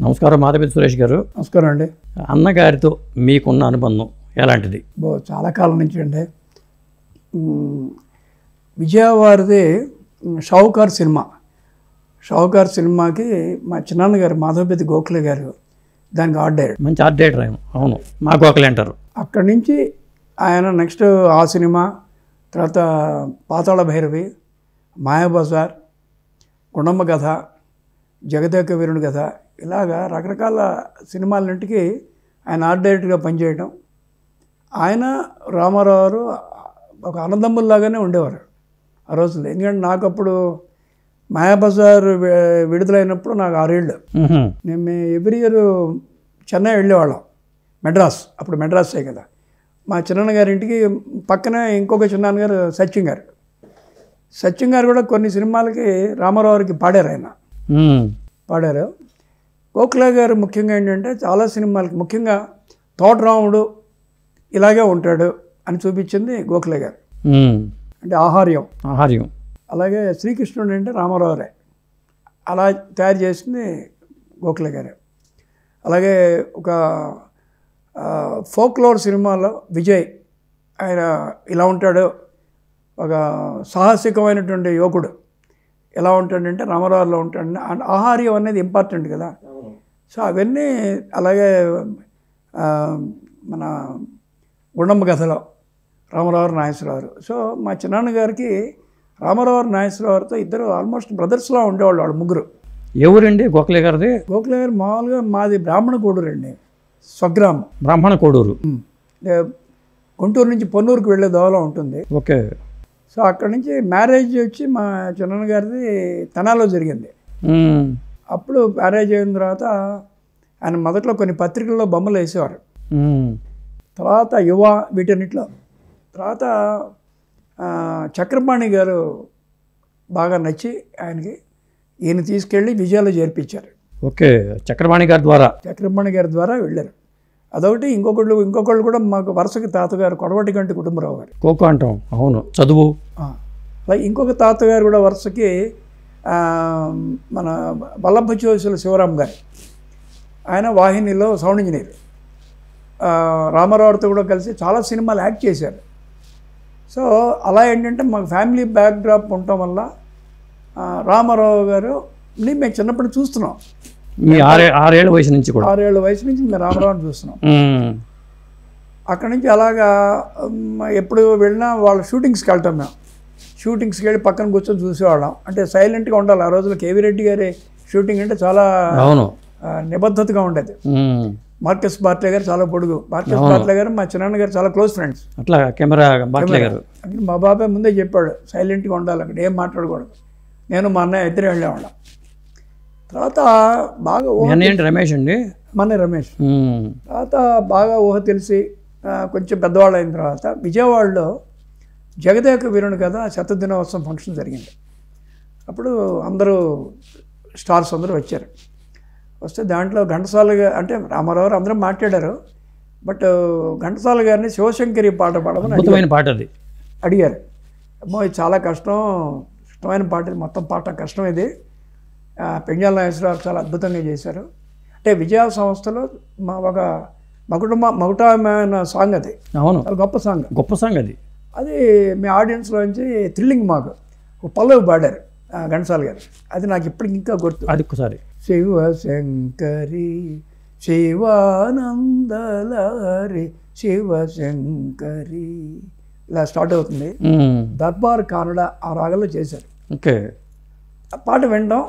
నమస్కారం మాధవి సురేష్ గారు. నమస్కారం అండి. అన్నగారితో మీకున్న అనుబంధం ఎలాంటిది? చాలా కాలం నుంచి అండి. విజయవాడది షావుకార్ సినిమాకి మా చిన్నాన్నగారు మాధవపతి గోఖలే గారు దానికి ఆర్ట్ డైరెక్టర్. మంచి ఆర్ట్ డైరెక్టర్ ఆయన. అవును, మా గోఖలే అంటారు. అక్కడి నుంచి ఆయన నెక్స్ట్ ఆ సినిమా తర్వాత పాతాళ భైరవి, మాయాబజార్, గుండమ్మ కథ, జగదేక వీరుని కథ, ఇలాగా రకరకాల సినిమాలన్నింటికి ఆయన ఆర్ట్ డైరెక్టర్గా పనిచేయడం. ఆయన రామారావు గారు ఒక అన్నదమ్ముల్లాగానే ఉండేవారు ఆ రోజుల్లో. ఎందుకంటే నాకు అప్పుడు మాయాబజార్ విడుదలైనప్పుడు నాకు 6 ఏళ్ళు. మేము ఎవ్రీ ఇయర్ చెన్నై వెళ్ళేవాళ్ళం, అప్పుడు మెడ్రాసే కదా. మా చిన్నాన్న గారి ఇంటికి పక్కనే ఇంకొక చిన్నాన్నగారు సత్యం గారు కూడా కొన్ని సినిమాలకి రామారావు గారికి పాడారు. గోఖలే గారు ముఖ్యంగా ఏంటంటే చాలా సినిమాలకి, ముఖ్యంగా తోటరాముడు ఇలాగే ఉంటాడు అని చూపించింది గోఖలే గారు. అంటే ఆహార్యం. అలాగే శ్రీకృష్ణుడు అంటే రామారావురే అలా తయారు చేసింది గోఖలే గారు. అలాగే ఒక ఫోక్లోర్ సినిమాలో విజయ్ ఆయన ఇలా ఉంటాడు, ఒక సాహసికమైనటువంటి యువకుడు ఎలా ఉంటాడంటే రామారావులో ఉంటాడు. ఆహార్యం అనేది ఇంపార్టెంట్ కదా. సో అవన్నీ అలాగే మన గుండమ్మ కథలో రామారావు నాగేశ్వరరావు. సో మా చిన్నాన్నగారికి రామారావు నాగేశ్వరరావుతో ఇద్దరు ఆల్మోస్ట్ బ్రదర్స్లా ఉండేవాళ్ళు, వాళ్ళు ముగ్గురు. ఎవరండి గోఖలే గారిది? గోఖలే గారు మామూలుగా మాది బ్రాహ్మణ కోడూరు అండి, స్వగ్రామం బ్రాహ్మణ కోడూరు. గుంటూరు నుంచి పొన్నూరుకు వెళ్ళే దోవలో ఉంటుంది. ఓకే. సో అక్కడి నుంచి మ్యారేజ్ వచ్చి మా చిన్నాన్న గారిది తెనాలో జరిగింది. అప్పుడు మ్యారేజ్ అయిన తర్వాత ఆయన మొదట్లో కొన్ని పత్రికల్లో బొమ్మలు వేసేవారు, తర్వాత యువ వీటన్నిటిలో. తర్వాత చక్రపాణి గారు బాగా నచ్చి ఆయనకి ఈయన తీసుకెళ్ళి విజయాలో చేర్పించారు. ఓకే. చక్రపాణి గారి ద్వారా వెళ్ళారు. అదొకటి. ఇంకొకళ్ళు కూడా మాకు వరుసకి తాతగారు కొడవటి గంటి కుటుంబరావు గారు, కోకో అంటాం. అవును, చదువు. అలాగే ఇంకొక తాతగారు కూడా వరుసకి మన వల్లభచోసుల శివరాం గారు, ఆయన వాహినిలో సౌండ్ ఇంజనీర్. రామారావుతో కూడా కలిసి చాలా సినిమాలు యాక్ట్ చేశారు. సో అలా ఏంటంటే మాకు ఫ్యామిలీ బ్యాక్డ్రాప్ ఉండటం వల్ల రామారావు గారు మేము చిన్నప్పుడు చూస్తున్నాం. మీ 6 ఏళ్ళ వయసు నుంచి మేము రామారావుని చూస్తున్నాం. అక్కడి నుంచి అలాగా ఎప్పుడు వెళ్ళినా వాళ్ళ షూటింగ్స్కి వెళ్తాం. మేము షూటింగ్స్కి వెళ్ళి పక్కన కూర్చొని చూసేవాళ్ళం. అంటే సైలెంట్గా ఉండాలి. ఆ రోజుల్లో కేవీ రెడ్డి గారి షూటింగ్ అంటే చాలా నిబద్ధతగా ఉండేది. మార్కస్ బార్ట్లే గారు చాలా పొడుగు. మార్కస్ బార్ట్లే గారు మా చిన్నాన్న గారు చాలా క్లోజ్ ఫ్రెండ్స్. అట్లా కెమెరా బార్ట్లే గారు మా బాబాయ్ ముందే చెప్పాడు, సైలెంట్గా ఉండాలి, అక్కడ ఏం మాట్లాడకూడదు. నేను మా అన్నయ్య ఇద్దరే వెళ్ళేవాళ్ళం. తర్వాత బాగా రమేష్ అండి, రమేష్. తర్వాత బాగా ఊహ తెలిసి కొంచెం పెద్దవాళ్ళు అయిన తర్వాత విజయవాడలో జగదేక వీరుని కథ శతదినోత్సవం ఫంక్షన్ జరిగింది. అప్పుడు అందరూ స్టార్స్ అందరూ వచ్చారు. వస్తే దాంట్లో ఘంటసాల గారు, అంటే రామారావు అందరూ మాట్లాడారు, బట్ ఘంటసాల గారిని శివశంకరి పాట పాడమని అడిగారు. అమ్మో ఇది చాలా కష్టమైన పాట, ఇది మొత్తం పాట కష్టం. ఇది పెంజాల నాగేశ్వరరావు చాలా అద్భుతంగా చేశారు. అంటే విజయ సంస్థలో ఒక మగుటమైన సాంగ్ అది. అవును, గొప్ప సాంగ్ అది మీ ఆడియన్స్లోంచి థ్రిల్లింగ్ మాకు ఒక పల్లవి పాడారు ఘంటసాల గారు. అది నాకు ఇప్పటికి ఇంకా గుర్తు. అది ఒకసారి శివశంకరి శివానందలారి శివశంకరి ఇలా స్టార్ట్ అవుతుంది. దర్బార్ కానడ ఆ రాగంలో చేశారు. ఓకే. ఆ పాట వినడం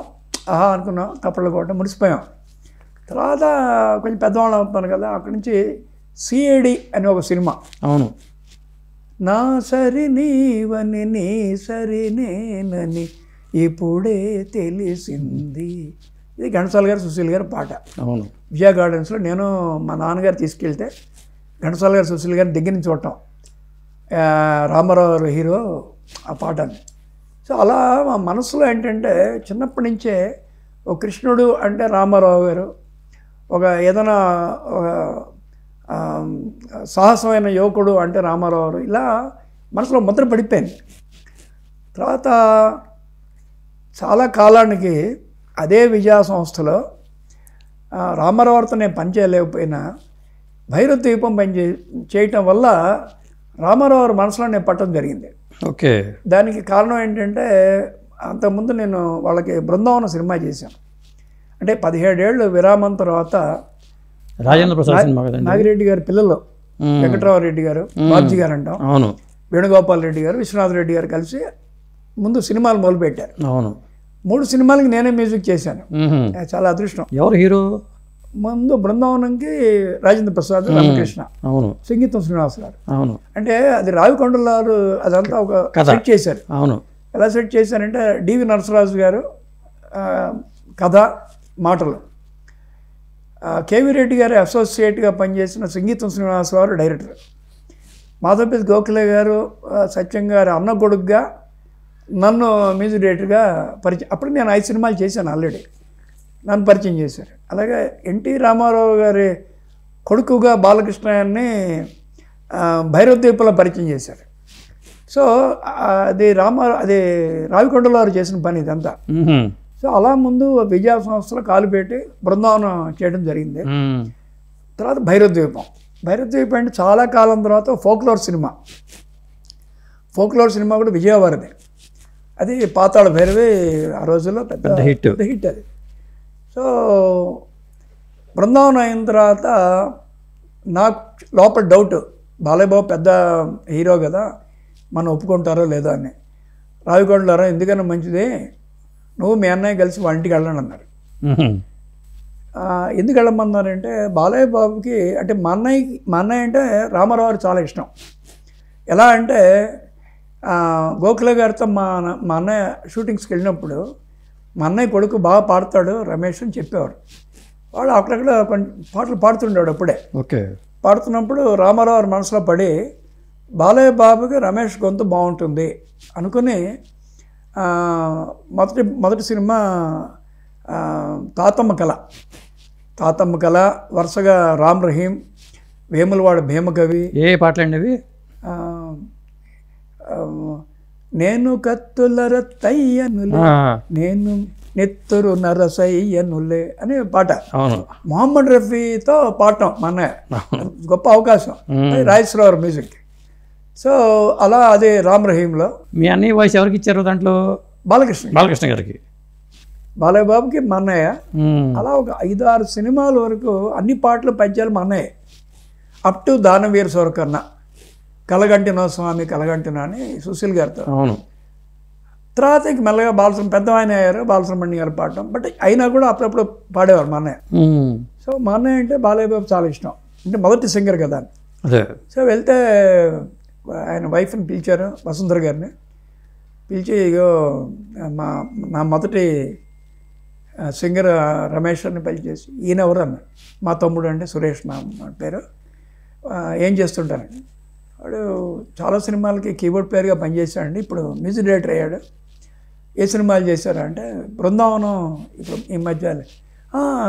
ఆహా అనుకున్నాం, తప్పలు కొట్టడం, ముడిసిపోయాం. తర్వాత కొంచెం పెద్దవాళ్ళు అవుతాను కదా, అక్కడి నుంచి సిఐడి అని ఒక సినిమా. అవును. నా సరి నీవని నీ సరి నేనని ఇప్పుడే తెలిసింది. ఇది ఘంటసాల గారు సుశీల్ గారి పాట. అవును. విజయ గార్డెన్స్లో నేను మా నాన్నగారు తీసుకెళ్తే ఘంటసాల గారు సుశీల్ గారిని దగ్గర నుంచి చూడటం, రామారావు హీరో ఆ పాటని. సో అలా మా మనసులో ఏంటంటే చిన్నప్పటి నుంచే ఒక కృష్ణుడు అంటే రామారావు గారు, ఒక ఏదైనా ఒక సాహసమైన యువకుడు అంటే రామారావు గారు, ఇలా మనసులో ముద్ర పడిపోయింది. తర్వాత చాలా కాలానికి అదే విజయ సంస్థలో రామారావుతో నేను పని చేయలేకపోయినా భైరవ ద్వీపం చేయటం వల్ల రామారావు మనసులో నేను పట్టడం జరిగింది. ఓకే. దానికి కారణం ఏంటంటే అంతకుముందు నేను వాళ్ళకి బృందావనం సినిమా చేశాను. అంటే 17 ఏళ్ళు విరామం తర్వాత రాజేంద్ర ప్రసాద్ సినిమా కదండి, నాగిరెడ్డి గారి పిల్లలు వెంకట్రామరెడ్డి గారు, బాబ్జీ గారు అంటాం, అవును, వేణుగోపాల్ రెడ్డి గారు, విశ్వనాథ్ రెడ్డి గారు కలిసి ముందు సినిమాలు మొదలుపెట్టారు. అవును. 3 సినిమాలకి నేనే మ్యూజిక్ చేశాను. చాలా అదృష్టం. ఎవరు హీరో? ముందు బృందావనంకి రాజేంద్ర ప్రసాద్, రామకృష్ణ, అవును, సంగీతం శ్రీనివాస్ గారు. అవును. అంటే అది రావికొండలారు అదంతా ఒక సెట్ చేశారు. అవును. ఎలా సెట్ చేశారంటే డివి నరసరాజు గారు కథ మాటలు, కేవీ రెడ్డి గారు అసోసియేట్గా పనిచేసిన సంగీతం శ్రీనివాస్ గారు డైరెక్టర్, మాధవపతి గోఖలే గారు సత్యం గారు అన్న కొడుకుగా నన్ను మ్యూజిక్ డైరెక్టర్గా పరిచయం. అప్పుడు నేను 5 సినిమాలు చేశాను ఆల్రెడీ, నన్ను పరిచయం చేశారు. అలాగే ఎన్టీ రామారావు గారి కొడుకుగా బాలకృష్ణని భైరవ ద్వీపంలో పరిచయం చేశారు. సో అది రావికొండలో వారు చేసిన పని ఇదంతా. సో అలా ముందు విజయ సంస్థలో కాలు పెట్టి బృందావనం చేయడం జరిగింది. తర్వాత భైరవ ద్వీపం అంటే చాలా కాలం తర్వాత ఫోక్లోర్ సినిమా కూడా విజయవాడది. అది పాతాళ భైరవి ఆ రోజుల్లో పెద్ద హిట్ అది. సో బృందావనం అయిన తర్వాత నాకు లోపల డౌట్, బాలయ్య బాబు పెద్ద హీరో కదా, మనం ఒప్పుకుంటారో లేదో అని. రావికొండలారా ఎందుకన్నా మంచిది, నువ్వు మీ అన్నయ్య కలిసి వాళ్ళ ఇంటికి వెళ్ళండి అన్నారు. ఎందుకు వెళ్ళమన్నారంటే బాలయ్య బాబుకి అంటే మా అన్నయ్య అంటే రామారావు చాలా ఇష్టం. ఎలా అంటే గోఖలే గారితో మా అన్నయ్య షూటింగ్స్కి వెళ్ళినప్పుడు మా అన్నయ్య కొడుకు బాగా పాడతాడు రమేష్ అని చెప్పేవాడు. వాడు అక్కడక్కడ కొన్ని పాటలు పాడుతుండేవాడు. అప్పుడే పాడుతున్నప్పుడు రామారావు మనసులో పడి బాలయ్య బాబుకి రమేష్ గొంతు బాగుంటుంది అనుకుని మొదటి సినిమా తాతమ్మ కళ వరుసగా రామ్ రహీం, వేములవాడ భీమకవి. ఏ పాటలండి అవి? నేను కత్తుల రత్తయ్యనులే, నేను నెత్తురు నరసయ్యనులే అనే పాట. మొహమ్మద్ రఫీతో పాడటం మన గొప్ప అవకాశం, రాజేశ్వరరావు మ్యూజిక్. సో అలా అదే రామ్ రహీంలో. మీ అన్నయ్య వాయిస్ ఎవరికి ఇచ్చారు దాంట్లో? బాలకృష్ణ గారికి. బాలయ్య బాబుకి మా అన్నయ్య. అలా ఒక 5-6 సినిమాల వరకు అన్ని పాటలు పద్యాలు మా అన్నయ్య. అప్ టు దానవీర సూరకర్ణ, కలగంటినో స్వామి కలగంటినో అని సుశీల్ గారితో. అవును. తర్వాత ఇంక మెల్లగా పెద్ద ఆయన అయ్యారు, బాలసుబ్రహ్మణ్యం గారు పాడటం. బట్ అయినా కూడా అప్పుడప్పుడు పాడేవారు మా అన్నయ్య. సో మా అన్నయ్య అంటే బాలయ్య బాబు చాలా ఇష్టం, అంటే మొదటి సింగర్ కదా. సో వెళ్తే ఆయన వైఫ్ని పిలిచారు, వసుంధర గారిని పిలిచి, ఇగో నా మొదటి సింగర్ రమేష్ అని పిలిచేసి, ఈయన ఎవరు అన్నారు. మా తమ్ముడు అంటే సురేష్ నా పేరు, ఏం చేస్తుంటారండి. వాడు చాలా సినిమాలకి కీబోర్డ్ ప్లేయర్గా పనిచేశాడండి, ఇప్పుడు మ్యూజిక్ డైరెక్టర్ అయ్యాడు. ఏ సినిమాలు చేశారా అంటే బృందావనం ఇప్పుడు ఈ మధ్య.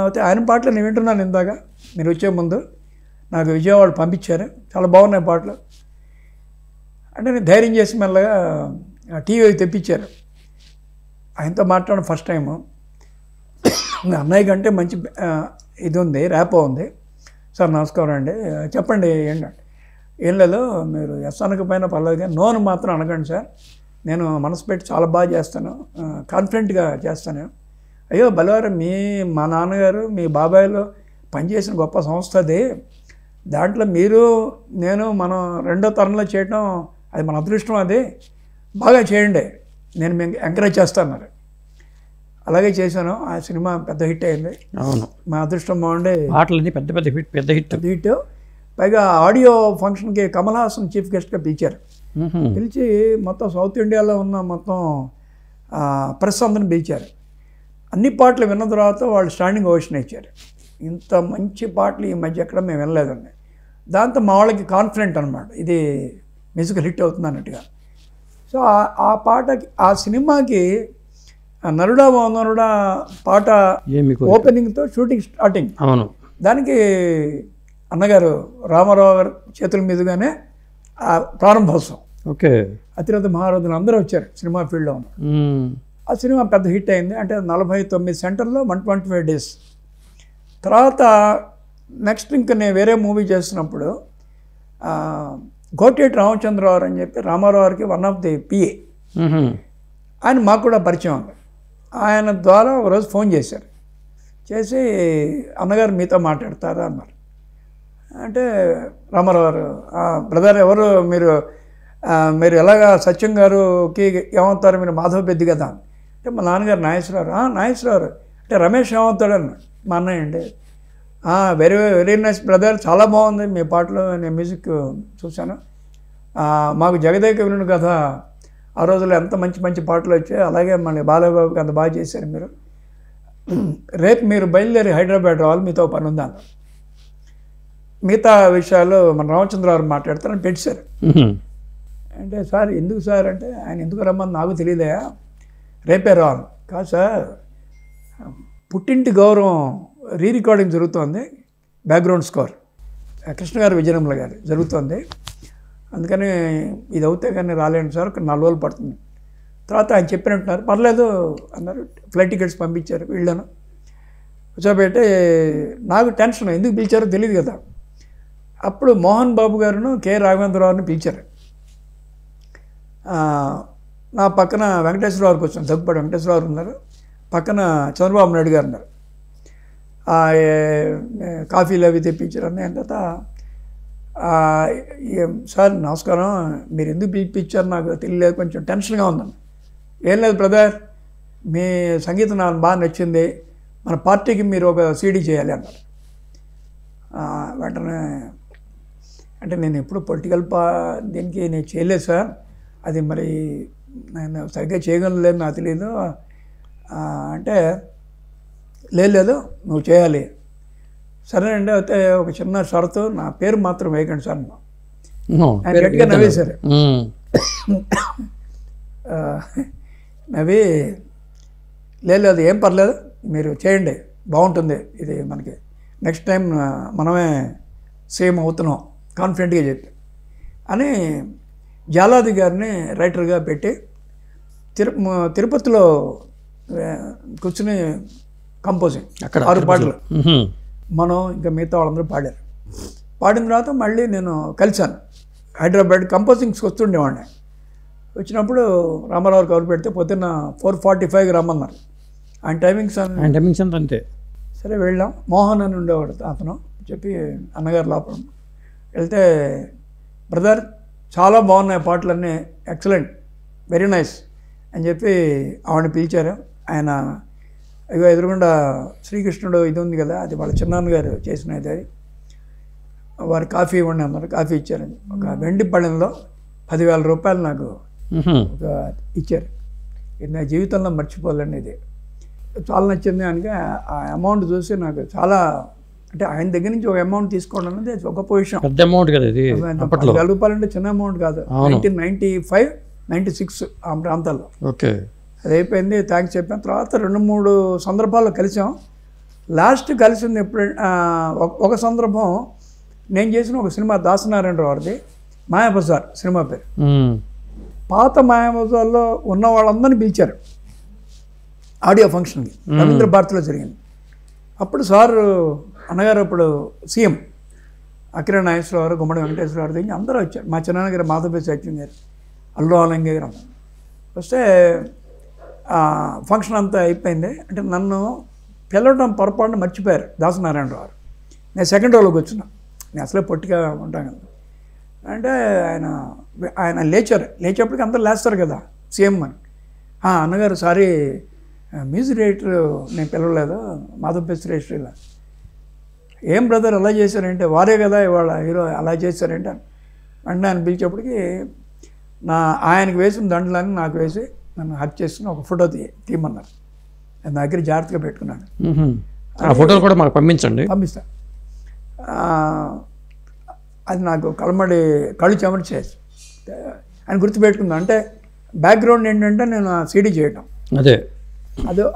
అయితే ఆయన పాటలు నేను వింటున్నాను ఇందాక మీరు వచ్చే ముందు, నాకు విజయవాడ పంపించారు, చాలా బాగున్నాయి పాటలు అంటే. నేను ధైర్యం చేసి మెల్లగా టీవీ తెప్పించారు. ఆయనతో మాట్లాడడం ఫస్ట్ టైము. అన్నయ్య కంటే మంచి ఇది ఉంది, ర్యాపో ఉంది. సార్ నమస్కారం అండి, చెప్పండి ఏంటంటే. ఏం లేదు, మీరు ఎస్ అనకపోయినా పర్లేదు కానీ నోను మాత్రం అనకండి సార్, నేను మనసు పెట్టి చాలా బాగా చేస్తాను, కాన్ఫిడెంట్గా చేస్తాను. అయ్యో బలవారు, మా నాన్నగారు మీ బాబాయ్లో పనిచేసిన గొప్ప సంస్థ అది, దాంట్లో మీరు నేను మనం 2వ తరంలో చేయటం అది మన అదృష్టం, అది బాగా చేయండి, నేను మీకు ఎంకరేజ్ చేస్తాను. అలాగే చేశాను. ఆ సినిమా పెద్ద హిట్ అయింది. అవును, మా అదృష్టం బాగుండే. పాటలన్నీ పెద్ద హిట్. పైగా ఆడియో ఫంక్షన్కి కమల్ హాసన్ చీఫ్ గెస్ట్గా పిలిచారు. పిలిచి మొత్తం సౌత్ ఇండియాలో ఉన్న మొత్తం ప్రెస్ అందరిని పిలిచారు. అన్ని పాటలు విన్న తర్వాత వాళ్ళు స్టాండింగ్ ఓవేషన్ ఇచ్చారు. ఇంత మంచి పాటలు ఈ మధ్య ఎక్కడ మేము వినలేదండి. దాంతో మా వాళ్ళకి కాన్ఫిడెంట్ అనమాట, ఇది మ్యూజికల్ హిట్ అవుతుంది అన్నట్టుగా. సో ఆ పాటకి, ఆ సినిమాకి నరుడా నరుడా పాట ఓపెనింగ్తో షూటింగ్ స్టార్టింగ్. అవును. దానికి అన్నగారు రామారావు గారు చేతుల మీదుగానే ప్రారంభోత్సవం. ఓకే. అతిరథ మహారథులు అందరూ వచ్చారు, సినిమా ఫీల్డ్లో ఉన్నారు. ఆ సినిమా పెద్ద హిట్ అయింది. అంటే 49 సెంటర్లో 125 డేస్ తర్వాత నెక్స్ట్ ఇంకా నేను వేరే మూవీ చేస్తున్నప్పుడు కోటేటి రామచంద్రరావు అని చెప్పి రామారావు గారికి వన్ ఆఫ్ ది పిఏ, ఆయన మాకు కూడా పరిచయం ఉంది. ఆయన ద్వారా ఒకరోజు ఫోన్ చేశారు, చేసి అన్నగారు మీతో మాట్లాడతారా అన్నారు. అంటే రామారావు గారు, బ్రదర్ ఎవరు మీరు, మీరు ఎలాగా సత్యం గారుకి ఏమవుతారు, మీరు మాధవ పెద్ది కదా అంటే మా నాన్నగారు నాగేశ్వరరావు. నాగేశ్వరరావు అంటే రమేష్ ఏమవుతాడు అన్నాడు. మా అన్నయ్య అండి. వెరీ వెరీ నైస్ బ్రదర్, చాలా బాగుంది మీ పాటలు, నేను మ్యూజిక్ చూశాను. మాకు జగదేక వినుడు కథ ఆ రోజుల్లో ఎంత మంచి మంచి పాటలు వచ్చాయి, అలాగే మళ్ళీ బాలబాబుకి అంత బాగా చేశారు మీరు. రేపు మీరు బయలుదేరి హైదరాబాద్ రావాలి, మీతో పని ఉందా అన్నారు. మిగతా విషయాలు మన రామచంద్రరావు మాట్లాడతారని పెట్టారు. అంటే సార్ ఎందుకు సార్ అంటే, ఆయన ఎందుకు రమ్మని నాకు తెలియదయా, రేపే రావాలి. కాదు సార్, పుట్టింటి గౌరవం రీ రికార్డింగ్ జరుగుతోంది, బ్యాక్గ్రౌండ్ స్కోర్ కృష్ణ గారు విజయనగరం గారు జరుగుతోంది, అందుకని ఇది అవుతే కానీ రాలేండి సార్, ఒక 4 రోజులు పడుతుంది. తర్వాత ఆయన చెప్పినట్టున్నారు, పర్లేదు అన్నారు. ఫ్లైట్ టికెట్స్ పంపించారు, వెళ్ళాను. కూర్చోబెట్టి నాకు టెన్షన్, ఎందుకు పిలిచారో తెలియదు కదా. అప్పుడు మోహన్ బాబు గారును కె రాఘవేంద్రరావుని పిలిచారు. నా పక్కన వెంకటేశ్వరరావు కూర్చున్నారు, దగ్గుపాటి వెంకటేశ్వరరావు ఉన్నారు, పక్కన చంద్రబాబు నాయుడు గారు ఉన్నారు. కాఫీలు అవి తెప్పించారు. అన్నీ అయిన తర్వాత సార్ నమస్కారం, మీరు ఎందుకు పిలిపించారు నాకు తెలియలేదు, కొంచెం టెన్షన్గా ఉందని. ఏం లేదు బ్రదర్, మీ సంగీతం నాకు బాగా నచ్చింది, మన పార్టీకి మీరు ఒక సీడీ చేయాలి అన్నారు. వెంటనే అంటే నేను ఎప్పుడు పొలిటికల్ దీనికి నేను చేయలేదు సార్, అది మరి నేను సరిగ్గా చేయగలను నాకు తెలియదు అంటే, లేదు నువ్వు చేయాలి. సరే అండి, అయితే ఒక చిన్న షరతు, నా పేరు మాత్రం వేయకండి సార్. ఆయన గట్టిగా నవ్వేశారు. నవ్వి లేదు ఏం పర్లేదు, మీరు చేయండి, బాగుంటుంది, ఇది మనకి నెక్స్ట్ టైం మనమే సేమ్ అవుతున్నాం కాన్ఫిడెంట్గా చెప్పి అని జాలాది గారిని రైటర్గా పెట్టి తిరుపతిలో కూర్చుని కంపోజింగ్ అక్కడ 6 పాటలు మనం ఇంకా మిగతా వాళ్ళందరూ పాడారు. పాడిన తర్వాత మళ్ళీ నేను కలిశాను హైదరాబాద్, కంపోజింగ్స్కి వస్తుండేవాడిని. వచ్చినప్పుడు రామారావు కవర్ పెడితే పొద్దున్న 4:45కి రమ్మన్నారు. ఆయన టైమింగ్స్ అంతే. సరే వెళ్ళాం. మోహన్ అని ఉండేవాడు అతను, చెప్పి అన్నగారు లోపల వెళ్తే, బ్రదర్ చాలా బాగున్నాయి పాటలన్నీ, ఎక్సలెంట్, వెరీ నైస్ అని చెప్పి ఆవిడని పిలిచారు. ఆయన ఇగో ఎదురుగుండా శ్రీకృష్ణుడు ఇది ఉంది కదా, అది వాళ్ళ చిన్నాన్న గారు చేసినది, అది వారు కాఫీ ఇవ్వండి అన్నారు. కాఫీ ఇచ్చారు. ఒక వెండి పళ్ళెంలో 10,000 రూపాయలు నాకు ఒక ఇచ్చారు. ఇది నా జీవితంలో మర్చిపోలేండి, ఇది చాలా నచ్చింది. అనగా ఆ అమౌంట్ చూసి నాకు చాలా, అంటే ఆయన దగ్గర నుంచి ఒక అమౌంట్ తీసుకోవడం అనేది ఒక పొజిషన్, పెద్ద అమౌంట్ కదా ఇది. 10,000 రూపాయలు అంటే చిన్న అమౌంట్ కాదు. 1995, 96 ఆ ప్రాంతాల్లో. ఓకే, అది అయిపోయింది. థ్యాంక్స్ చెప్పాను. తర్వాత 2-3 సందర్భాల్లో కలిసాం. లాస్ట్ కలిసింది ఎప్పుడు, ఒక సందర్భం నేను చేసిన ఒక సినిమా దాసనారాయణరావు వారిది, మాయాబజార్ సినిమా పేరు. పాత మాయాబజార్లో ఉన్న వాళ్ళందరినీ పిలిచారు ఆడియో ఫంక్షన్కి, రవీంద్ర భారతిలో జరిగింది. అప్పుడు సారు అన్నగారు అప్పుడు సీఎం అక్కినే నాగేశ్వరరావు, గుమ్మడి వెంకటేశ్వరరావు దగ్గర అందరూ వచ్చారు. మా చిన్నగారు మాధవపేట సత్యం గారు, అల్లు ఆలంగే గారు వస్తే ఫంక్షన్ అంతా అయిపోయింది. అంటే నన్ను పిలవడం పొరపాటున మర్చిపోయారు దాసనారాయణరావు. నేను సెకండ్ రోలోకి వచ్చినా, నేను అసలే పొట్టిగా ఉంటాను కదా. అంటే ఆయన లేచేప్పటికి అందరూ లేస్తారు కదా సీఎం అని. అన్నగారు సారీ, మ్యూజిక్ డైరెక్టర్ నేను పిలవలేదు, మాధవపేట రేస్టరీలో. ఏం బ్రదర్ అలా చేశారంటే, వారే కదా ఇవాళ హీరో, అలా చేశారంటే వెంటనే ఆయన పిలిచేప్పటికి ఆయనకు వేసిన దండలని నాకు వేసి నన్ను హక్ చేసుకుని ఒక ఫోటో తీయమన్నారు. నేను దగ్గర జాగ్రత్తగా పెట్టుకున్నాను. ఆ ఫోటోలు కూడా మాకు పంపిస్తా. అది నాకు కళ్ళు చెమట చేసి ఆయన గుర్తుపెట్టుకున్నాను. అంటే బ్యాక్గ్రౌండ్ ఏంటంటే నేను సీడీ చేయటం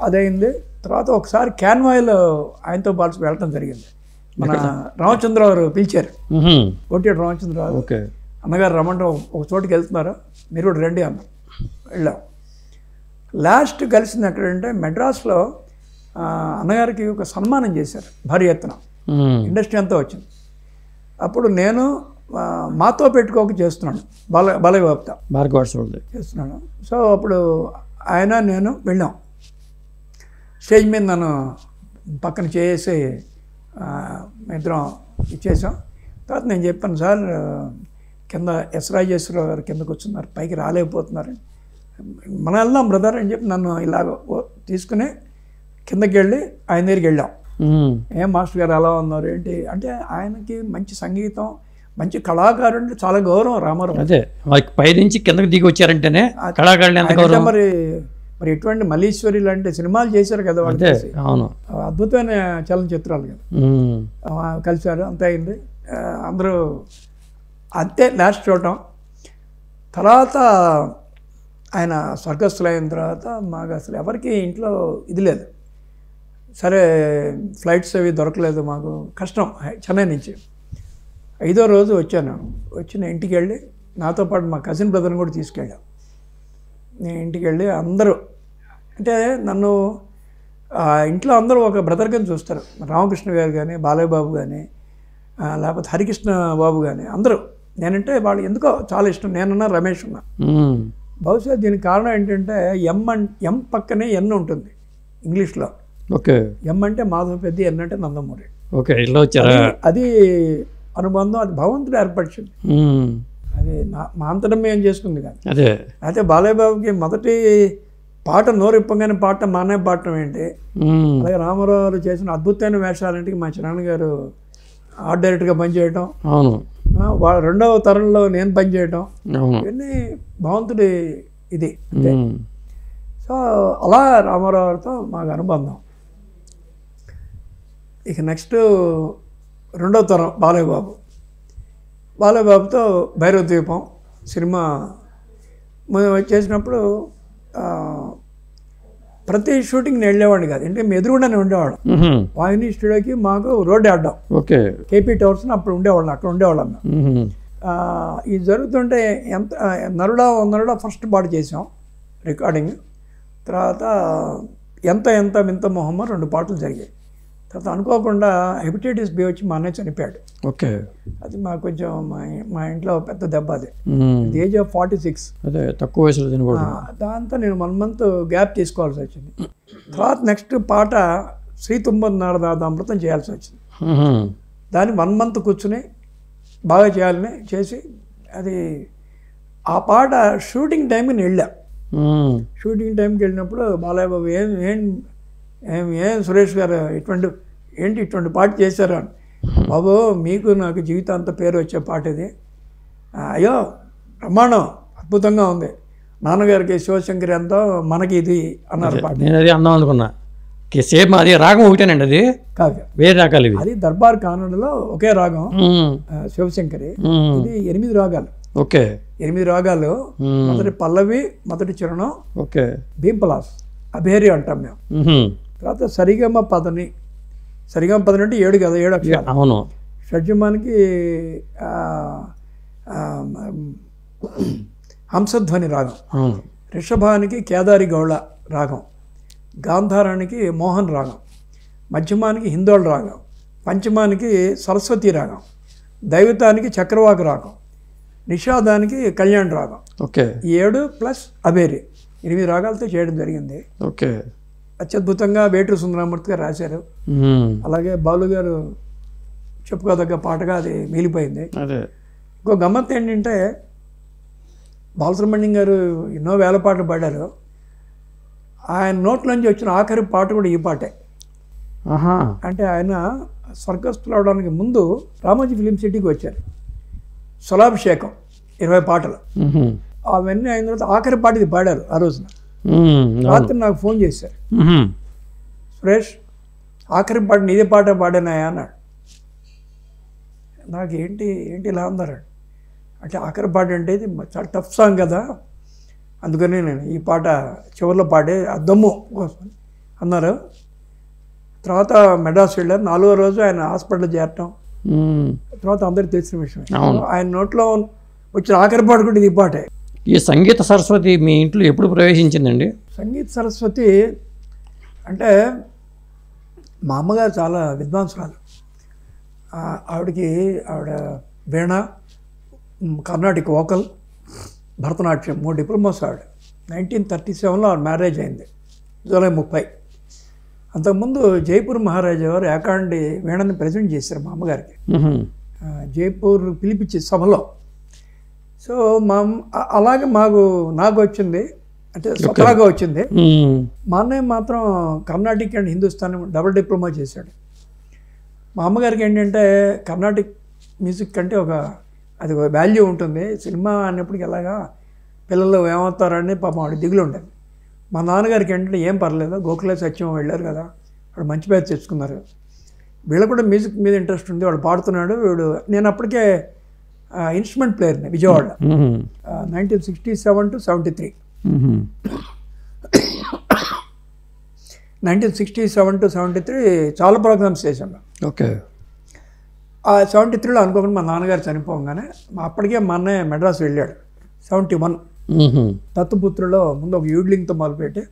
అదైంది. తర్వాత ఒకసారి క్యాన్వాయిలో ఆయనతో పాటు వెళ్ళటం జరిగింది. మన రామచంద్రరావు పిలిచారు, కోటేటి రామచంద్రరావు, అన్నగారు రమ్మంటే ఒక చోటుకి వెళ్తున్నారు, మీరు కూడా రండి అన్నారు. వెళ్ళాం. లాస్ట్ కలిసింది ఎక్కడంటే మెడ్రాస్లో అన్నగారికి ఒక సన్మానం చేశారు భారీ ఎత్తున, ఇండస్ట్రీ అంతా వచ్చింది. అప్పుడు నేను మాతో పెట్టుకోక చేస్తున్నాను, బాలయ్యబాబుతో చేస్తున్నాను. సో అప్పుడు ఆయన నేను వెళ్ళాం, స్టేజ్ మీద నన్ను పక్కన చేసి ఇద్దరం ఇచ్చేసాం. తర్వాత నేను చెప్పాను, సార్ కింద ఎస్ రాజేశ్వరరావు గారు కిందకు వచ్చున్నారు, పైకి రాలేకపోతున్నారు, మనం వెళ్దాం బ్రదర్ అని చెప్పి నన్ను ఇలాగ తీసుకుని కిందకి వెళ్ళి ఆయన దగ్గరికి వెళ్ళాం. ఏం మాస్టర్ గారు అలా ఉన్నారు ఏంటి అంటే, ఆయనకి మంచి సంగీతం, మంచి కళాకారుడు అంటే చాలా గౌరవం రామారావు. అదే పైనుంచి కిందకి దిగి వచ్చారంటేనే కళాకారులు. మరి ఎటువంటి మల్లీశ్వరి లాంటి సినిమాలు చేశారు కదా వాళ్ళు, అవును, అద్భుతమైన చలనచిత్రాలు కదా, కలిశారు, అంతే అయింది. అందరూ అంతే లాస్ట్ చూడటం. తర్వాత ఆయన స్వర్గస్థులు అయిన తర్వాత మాకు అసలు ఎవరికి ఇంట్లో ఇది లేదు. సరే ఫ్లైట్స్ అవి దొరకలేదు, మాకు కష్టం. చెన్నై నుంచి 5వ రోజు వచ్చాను. వచ్చిన ఇంటికి వెళ్ళి నాతో పాటు మా కజిన్ బ్రదర్ని కూడా తీసుకెళ్ళాం. నేను ఇంటికి వెళ్ళి అందరూ అంటే నన్ను ఇంట్లో అందరూ ఒక బ్రదర్ కింద చూస్తారు. రామకృష్ణ గారు కానీ, బాలయ్య బాబు కానీ, లేకపోతే హరికృష్ణ బాబు కానీ అందరూ నేనంటే వాళ్ళు ఎందుకో చాలా ఇష్టం. నేనున్నా, రమేష్ ఉన్నా. బహుశా దీనికి కారణం ఏంటంటే ఎం పక్కనే ఎన్ ఉంటుంది ఇంగ్లీష్లో. ఓకే, ఎం అంటే మాధవ పెద్ద, ఎన్ అంటే నందమూరి. ఓకే, ఇలా వచ్చారా? అది అనుబంధం, అది భగవంతుడు ఏర్పరిచింది. అది మా అంతటం ఏం చేసుకుంది కాదు. అదే అయితే బాలయ్య బాబుకి మొదటి పాట నోరిప్పగానే పాట మానే పాడటం ఏంటి, అలాగే రామారావు చేసిన అద్భుతమైన వేషాలంటే మా చిన్నాన్న గారు ఆర్ట్ డైరెక్టర్గా పనిచేయటం, అవును, రెండవ తరంలో నేను పనిచేయటం, ఇవన్నీ భగవంతుడి ఇది అంటే. సో అలా రామారావుతో మాకు అనుబంధం. ఇక నెక్స్ట్ 2వ తరం బాలయ్య బాబుతో భైరవ ద్వీపం సినిమా చేసినప్పుడు ప్రతి షూటింగ్ నేను వెళ్ళేవాడిని కాదు, అంటే మేము ఎదురుగుండానే ఉండేవాళ్ళం. వాహిని స్టూడియోకి మాకు రోడ్డు ఆడ్డాం, కేపీ టవర్స్ అప్పుడు ఉండేవాళ్ళం, అక్కడ ఉండేవాళ్ళం. ఇది జరుగుతుంటే నరుడా ఫస్ట్ పాట చేసాం రికార్డింగ్. తర్వాత ఎంత వింత మొహమ్మ 2 పాటలు జరిగాయి. తర్వాత అనుకోకుండా హెపటైటిస్ బి వచ్చి మా అన్నయ్య చనిపోయాడు. ఓకే, అది మాకు కొంచెం మా ఇంట్లో పెద్ద దెబ్బ. అది ఏజ్ ఆఫ్ 46, అదే తక్కువ వయసులో చనిపోయాడు. దాంతో నేను 1 month గ్యాప్ తీసుకోవాల్సి వచ్చింది. తర్వాత నెక్స్ట్ పాట శ్రీ తుంబన్నారద అమృతం చేయాల్సి వచ్చింది. దాన్ని 1 month కూర్చుని బాగా చేయాలని చేసి, అది ఆ పాట షూటింగ్ టైంకి నేను వెళ్ళా. షూటింగ్ టైంకి వెళ్ళినప్పుడు బాలయ్య బాబు ఏం సురేష్ గారు ఇటువంటి పాట చేశారు అని. బాబు మీకు నాకు జీవితాంత పేరు వచ్చే పాట ఇది, అయ్యో ప్రమాణం అద్భుతంగా ఉంది, నాన్నగారికి శివశంకరి ఎంతో మనకి ఇది అన్నారు పాట. నేను అది అన్నాం అనుకున్నా, సేమ్ అది రాగం ఒకటేనండి, అది కాదు వేరే రాగాలు. అది దర్బార్ కానడలో ఒకే రాగం శివశంకరి. ఇది 8 రాగాలు. ఓకే, 8 రాగాలు. మొదటి పల్లవి, మొదటి చరణం, ఓకే, భీంపలాస్ అభేరి అంటాం మేము. తర్వాత సరిగమ పదని అంటే 7 కదా, 7 అక్షరాలు. అవును. షడ్జమానికి హంసధ్వని రాగం, రిషభానికి కేదారి గౌళ రాగం, గాంధారానికి మోహన్ రాగం, మధ్యమానికి హిందోళ రాగం, పంచమానికి సరస్వతి రాగం, దైవతానికి చక్రవాక రాగం, నిషాదానికి కళ్యాణ్ రాగం. ఓకే, 7 ప్లస్ అబేరి 8 రాగాలతో చేయడం జరిగింది. ఓకే, అత్యద్భుతంగా వేటూరు సుందరమూర్తి గారు రాశారు. అలాగే బాలు గారు చెప్పుకోదగ్గ పాటగా అది మిగిలిపోయింది. ఇంకో గమ్మత్ ఏంటంటే బాలసుబ్రహ్మణ్యం గారు ఎన్నో వేల పాటలు పాడారు. ఆయన నోట్లోంచి వచ్చిన ఆఖరి పాట కూడా ఈ పాటే. అంటే ఆయన స్వర్గస్థులు అవడానికి ముందు రామోజీ ఫిలిం సిటీకి వచ్చారు. స్వలాభిషేకం 20 పాటలు అవన్నీ అయిన తర్వాత ఆఖరి పాట ఇది పాడారు. ఆ రోజున రాత్రి నాకు ఫోన్ చేశారు, సురేష్ ఆఖరి పాట నీదే పాట పాడానాయా అన్నాడు. నాకు ఏంటి ఇలా అన్నారు అంటే, ఆఖరి పాట అంటే ఇది చాలా టఫ్ సాంగ్ కదా, అందుకని నేను ఈ పాట చివరిలో పాడే దమ్ము కోసం అన్నారు. తర్వాత మెడ్రాస్ వెళ్ళారు. 4వ రోజు ఆయన హాస్పిటల్ చేరటం తర్వాత అందరికి తెలిసిన విషయం. ఆయన నోట్లో వచ్చిన ఆఖరి పాట కూడా ఇది పాటే. ఈ సంగీత సరస్వతి మీ ఇంట్లో ఎప్పుడు ప్రవేశించిందండి? సంగీత సరస్వతి అంటే మా అమ్మగారు చాలా విద్వాంసురాలు. ఆవిడ వీణ, కర్ణాటిక్ వోకల్, భరతనాట్యం 3 డిప్లొమాస్ ఆవిడ. 1937లో ఆవిడ మ్యారేజ్ అయింది, జూలై 30. అంతకుముందు జైపూర్ మహారాజా వారు ఏకాండి వీణని ప్రజెంట్ చేశారు మా అమ్మగారికి, జైపూర్ పిలిపించే సభలో. సో అలాగే నాకు వచ్చింది, అంటే స్వతహాగా వచ్చింది. మా అన్నయ్య మాత్రం Carnatic and Hindustani double diploma చేశాడు. మా అమ్మగారికి ఏంటంటే కర్ణాటిక్ మ్యూజిక్ అంటే అది ఒక వాల్యూ ఉంటుంది. సినిమా అన్నప్పటికి ఎలాగా పిల్లలు ఏమవుతారని పాపం వాడి దిగులు ఉండేది. మా నాన్నగారికి ఏంటంటే ఏం పర్లేదు, గోఖలే సత్యం వెళ్ళారు కదా, వాడు మంచి పేరు తెచ్చుకున్నారు. వీళ్ళు కూడా మ్యూజిక్ మీద ఇంట్రెస్ట్ ఉంది, వాడు పాడుతున్నాడు. నేను అప్పటికే ఇన్స్ట్రుమెంట్ ప్లేయర్ని విజయవాడ, 1967 to 73. 1967 to 73 చాలా ప్రోగ్రామ్స్ చేశాను. ఓకే. ఆ 73లో అనుకోకుండా మా నాన్నగారు చనిపోగానే అప్పటికే మా అన్నయ్య మెడ్రాస్ వెళ్ళాడు. 71 దత్తుపుత్రులో ముందు ఒక యూడ్లింగ్తో మొదలుపెట్టి,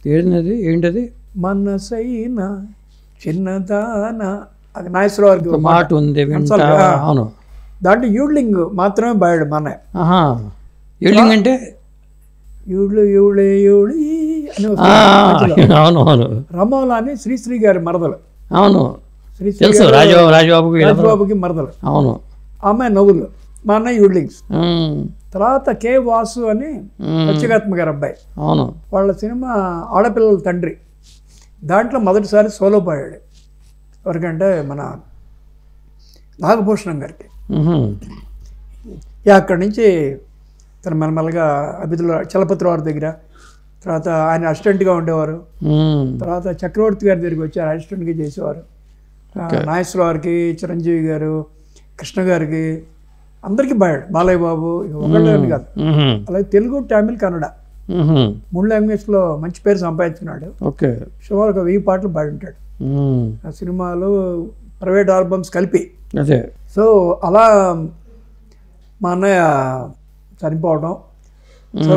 ఏంటది మనసైన చిన్నదాన, అది నాగేశ్వరరావు మాట ఉంది, దాంట్లో యూడ్లింగ్ మాత్రమే పాడాడు మా అన్నయ్య. యూడ్లింగ్ అంటే యూళ్ళు యూళే యూళి అని అవును, రమోలా అని శ్రీశ్రీ గారి మరదలు. అవును, శ్రీశ్రీ రాజబాబుకి మరదలు. అవును, ఆమె నవ్వులు, మా అన్నయ్య యూడ్లింగ్స్. తర్వాత కే వాసు అని సత్యగాత్మ గారి అబ్బాయి, అవును, వాళ్ళ సినిమా ఆడపిల్లల తండ్రి, దాంట్లో మొదటిసారి సోలో పాడాడు. ఎవరికంటే మన నాగభూషణం గారికి. అక్కడి నుంచి తను మెల్లమెల్లగా అభిదుల చలపతి వారి దగ్గర, తర్వాత ఆయన అసిస్టెంట్గా ఉండేవారు. తర్వాత చక్రవర్తి గారి దగ్గరికి వచ్చారు, అసిస్టెంట్గా చేసేవారు. నాగేశ్వరరావు గారికి, చిరంజీవి గారు, కృష్ణ గారికి, అందరికీ పాడాడు. బాలయ్య బాబు, ఒకళ్ళని కాదు. అలాగే తెలుగు, తమిళ్, కన్నడ 3 లాంగ్వేజ్లో మంచి పేరు సంపాదించుకున్నాడు. ఓకే. సుమారు ఒక 1000 పాటలు పాడి ఉంటాడు. ఆ సినిమాలు, ప్రైవేట్ ఆల్బమ్స్ కలిపి. అదే. సో అలా మా అన్నయ్య చనిపోవడం, సో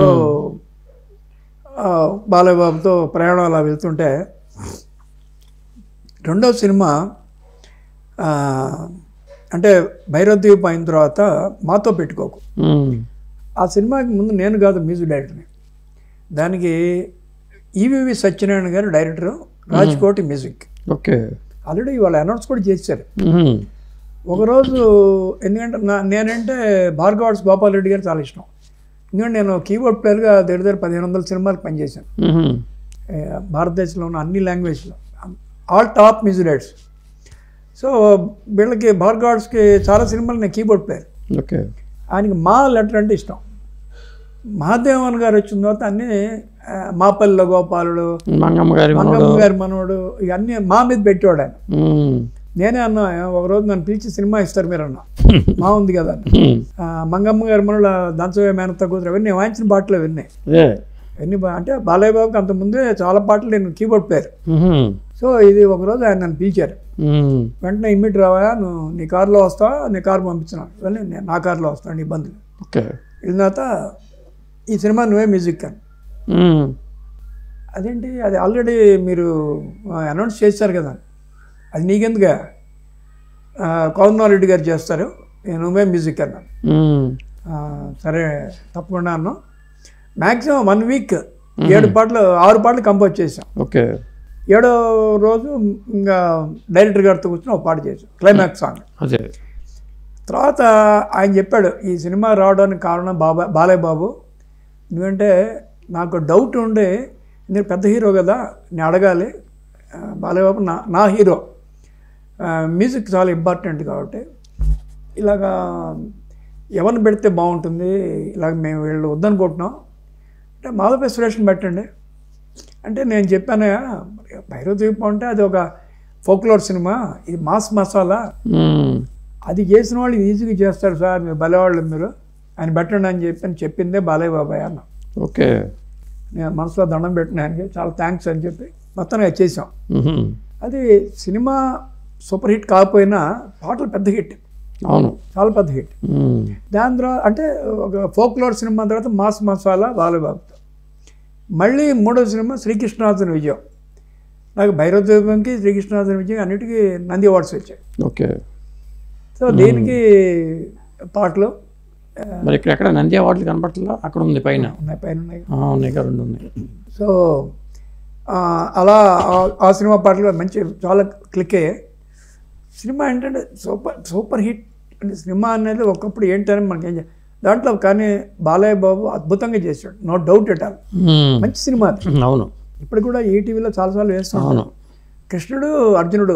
బాలయ్య బాబుతో ప్రయాణం అలా వెళ్తుంటే, రెండవ సినిమా అంటే భైరవద్వీప్ అయిన తర్వాత మాతో పెట్టుకోకు, ఆ సినిమాకి ముందు నేను కాదు మ్యూజిక్ డైరెక్టర్ని. దానికి ఈవివి సత్యనారాయణ గారు director, Raj-Koti music. Okay. Already వాళ్ళు అనౌన్స్ కూడా చేశారు. ఒకరోజు ఎందుకంటే నేనంటే భార్గవాడ్స్ గోపాల్ రెడ్డి గారు చాలా ఇష్టం. ఎందుకంటే నేను కీబోర్డ్ ప్లేయర్గా దగ్గర 1500 సినిమాలకు పనిచేశాను భారతదేశంలో ఉన్న అన్ని లాంగ్వేజ్లో, all top music directors. So వీళ్ళకి భార్గవాడ్స్కి చాలా సినిమాలు నేను కీబోర్డ్ ప్లేయర్. ఓకే. ఆయనకి మా లెటర్ అంటే ఇష్టం. మహాదేవన్ గారు వచ్చిన తర్వాత అన్నీ మాపల్లిలో గోపాలుడు, మంగమ్మ గారి మనోడు, ఇవన్నీ మా మీద పెట్టేవాడు ఆయన. నేనే అన్నా, ఒకరోజు నన్ను పిలిచి సినిమా ఇస్తారు మీరు అన్నా, మా ఉంది కదా. మంగమ్మ గారి మనోడు, దంచవే మేనత్త కూతురు, అవన్నీ వాయించిన పాటలు అవన్నీ అంటే బాలయ్య బాబుకి అంతకుముందే చాలా పాటలు నేను కీబోర్డ్ ప్లేయర్. సో ఇది ఒకరోజు ఆయన నన్ను పిలిచారు. వెంటనే ఇమ్మీట్ రావా, నువ్వు నీ కారులో వస్తావా, నీ కారు పంపించినాను. ఇవన్నీ నేను నా కారులో వస్తాను, నీ ఇబ్బందులు. వెళ్ళిన తర్వాత ఈ సినిమా నువ్వే మ్యూజిక్ అని. అదేంటి, అది ఆల్రెడీ మీరు అనౌన్స్ చేశారు కదా, అది నీకెందుగా, కోదండరామరెడ్డి గారు చేస్తారు, నువ్వే మ్యూజిక్ అన్నాను. సరే తప్పకుండా అన్నాం. మ్యాక్సిమం 1 వీక్ 6 పాటలు కంపోజ్ చేసాం. ఓకే. 7వ రోజు ఇంకా డైరెక్టర్ గారితో కూర్చొని ఒక పాట చేసాం, క్లైమాక్స్ సాంగ్. అదే. తర్వాత ఆయన చెప్పాడు, ఈ సినిమా రావడానికి కారణం బాలయ్య బాబు, ఎందుకంటే నాకు డౌట్ ఉండే, నేను పెద్ద హీరో కదా, నేను అడగాలి, బాలయ్య బాబు నా హీరో, మ్యూజిక్ చాలా ఇంపార్టెంట్ కాబట్టి ఇలాగా ఎవరిని పెడితే బాగుంటుంది, ఇలాగ మేము వీళ్ళు వద్దనుకుంటున్నాం అంటే మాధవ సురేష్ని పెట్టండి అంటే, నేను చెప్పాను భైరవద్వీపం అంటే అది ఒక ఫోక్లోర్ సినిమా, ఇది మాస్ మసాలా, అది చేసిన వాళ్ళు ఈజీగా చేస్తారు సార్, మీరు భలేవాళ్ళు మీరు, ఆయన పెట్టండి అని చెప్పిందే బాలయ్య బాబాయ్ అన్న. ఓకే. నేను మనసులో దండం పెట్టిన ఆయనకి, చాలా థ్యాంక్స్ అని చెప్పి మొత్తంగా చేసాం. అది సినిమా సూపర్ హిట్ కాకపోయినా పాటలు పెద్ద హిట్. అవును, చాలా పెద్ద హిట్. దాని తర్వాత అంటే ఒక ఫోక్లోర్ సినిమా తర్వాత మాస్ మసాలా బాలయ్య బాబుతో. మళ్ళీ 3వ సినిమా శ్రీకృష్ణార్జున విజయం. నాకు భైరవ ద్వీపంకి శ్రీకృష్ణార్జున విజయం అన్నిటికీ నంది అవార్డ్స్ వచ్చాయి. ఓకే. సో దీనికి పాటలు మరి ఇక్కడ ఎక్కడ నంది అవార్డులు కనపట్లా? అక్కడ ఉంది పైన ఉన్నాయి. ఉన్నాయి, రెండు ఉన్నాయి. సో అలా ఆ సినిమా పాటలు మంచి చాలా క్లిక్ అయ్యాయి. సినిమా ఏంటంటే సూపర్ హిట్ అంటే సినిమా అనేది ఒకప్పుడు ఏంటని మనకేం దాంట్లో కానీ బాలయ్య బాబు అద్భుతంగా చేశాడు, నో డౌట్ ఎట్ ఆల్. మంచి సినిమా అది. అవును, ఇప్పుడు కూడా ఈటీవీలో చాలాసార్లు వేస్తున్నాను. కృష్ణుడు అర్జునుడు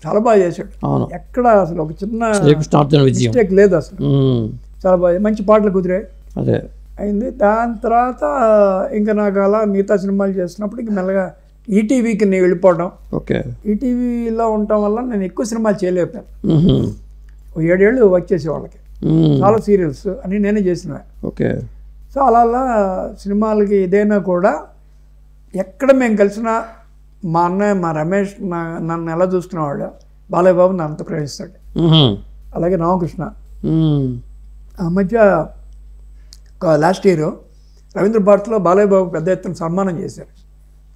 చాలా బాగా చేశాడు. ఎక్కడ అసలు ఒక చిన్న మిస్టేక్ లేదు అసలు. చాలా బాగా మంచి పాటలు కుదిరాయి. అదే అయింది. దాని తర్వాత ఇంకా నాకు అలా మిగతా సినిమాలు చేస్తున్నప్పుడు ఇంక మెల్లగా ఈటీవీకి నేను వెళ్ళిపోవడం. ఓకే. ఈటీవీలో ఉండటం వల్ల నేను ఎక్కువ సినిమాలు చేయలేకపోయాను. 7 ఏళ్ళు వర్క్ చేసే వాళ్ళకి చాలా సీరియల్స్ అని నేనే చేసినవే. ఓకే. సో అలా అలా సినిమాలకి ఏదైనా కూడా ఎక్కడ మేము కలిసినా మా అన్నయ్య మా రమేష్ నన్ను ఎలా చూసుకునేవాడు, బాలయ్య బాబు నన్ను అంత ప్రేమిస్తాడు. అలాగే రామకృష్ణ. ఆ మధ్య లాస్ట్ ఇయర్ రవీంద్ర భారతిలో బాలయ్య బాబు పెద్ద ఎత్తున సన్మానం చేశారు.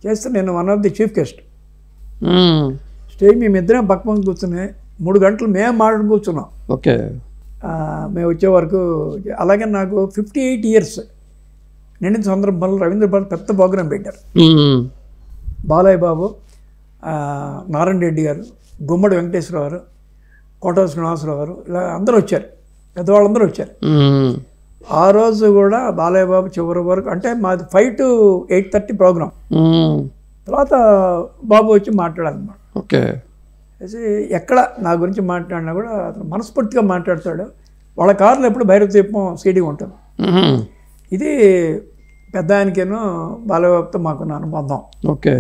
చేస్తే నేను one of the chief guest. Stage మేమిద్దరం పక్కన కూర్చుని 3 గంటలు మేము మాట్లాడుకు కూర్చున్నాం. ఓకే. మేము వచ్చే వరకు. అలాగే నాకు 58 ఇయర్స్ నిండిన సందర్భంలో రవీంద్ర భారతి పెద్ద ప్రోగ్రాం పెట్టారు. బాలయ్య బాబు, నారాయణ రెడ్డి గారు, గుమ్మడి వెంకటేశ్వరరావు గారు, కోట శ్రీనివాసరావు గారు, ఇలా అందరూ వచ్చారు, పెద్దవాళ్ళందరూ వచ్చారు. ఆ రోజు కూడా బాలయ్య బాబు చివరి వరకు అంటే మాది 5 to 8:30 ప్రోగ్రాం. తర్వాత బాబు వచ్చి మాట్లాడాలన్నమాట. ఓకే. ఎక్కడ నా గురించి మాట్లాడినా కూడా అతను మనస్ఫూర్తిగా మాట్లాడతాడు. వాళ్ళ కార్లో ఎప్పుడు భైరవ దీపం సీడింగ్ ఉంటుంది. ఇది పెద్ద ఆయనకేనో బాలయ్యబాబుతో మాకున్న అనుబంధం. ఓకే.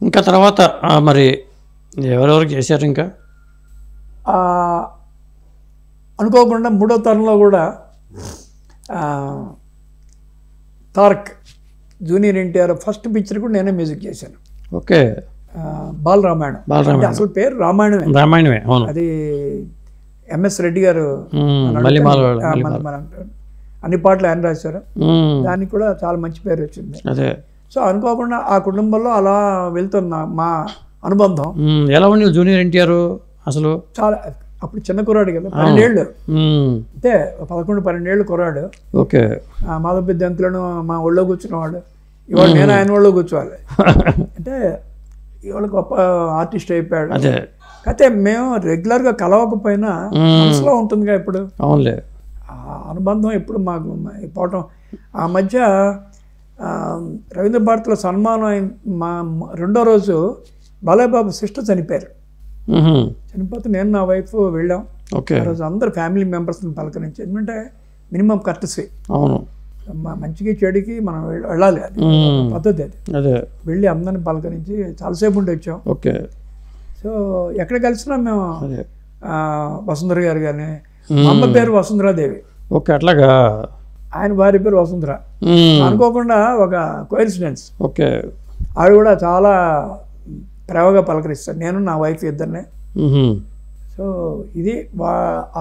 ఇంకా తర్వాత మరి ఎవరెవరికి చేశారు? ఇంకా అనుకోకుండా 3వ తరంలో కూడా Tarak junior NTR first picture కూడా నేనే మ్యూజిక్ చేశాను. ఓకే. బాలరామాయణం. అసలు పేరు రామాయణమే. అది ఎంఎస్ రెడ్డి గారు అన్ని పాటలు ఆయన రాశారు. దానికి కూడా చాలా మంచి పేరు వచ్చింది. సో అనుకోకుండా ఆ కుటుంబంలో అలా వెళ్తున్న మా అనుబంధం. ఎలా ఉంది జూనియర్ ఎన్టీఆర్? అసలు చాలా అప్పుడు చిన్న కుర్రాడు కదా, 12 ఏళ్ళు అంటే 11-12 ఏళ్ళు కుర్రాడు. ఓకే. మాధవ పెద్ద అంతులను మా ఒళ్ళో కూర్చున్నవాడు. ఇవాళ నేను ఆయన ఒళ్ళో కూర్చోవాలి అంటే ఇవాళ గొప్ప ఆర్టిస్ట్ అయిపోయాడు. అయితే మేము రెగ్యులర్గా కలవకపోయినా మనసులో ఉంటుందిగా ఇప్పుడు. అవునులే. ఆ అనుబంధం ఎప్పుడు మాకు పోవటం. ఆ మధ్య రవీంద్ర భారతిలో సన్మానం మా 2వ రోజు బాలయ్య బాబు సిస్టర్ చనిపోయారు. చనిపోతే నేను నా వైఫ్ వెళ్ళాం. ఆ రోజు అందరు ఫ్యామిలీ మెంబర్స్ని పలకరించి, ఎందుకంటే మినిమం కర్టసీ. అవును, మంచికి చెడుకి మనం వెళ్ళాలి, అది పద్ధతి. అది వెళ్ళి అందరిని పలకరించి చాలాసేపు ఉండి వచ్చాం. ఓకే. సో ఎక్కడ కలిసినా మేము వసుంధర గారు కానీ, అమ్మ పేరు వసుంధరాదేవి. ఓకే. అట్లాగా. ఆయన భార్య పేరు వసుంధర. అనుకోకుండా ఒక కోఇన్సిడెన్స్. ఓకే. ఆవిడ కూడా చాలా ప్రేమగా పలకరిస్తారు, నేను నా వైఫ్ ఇద్దరినే. సో ఇది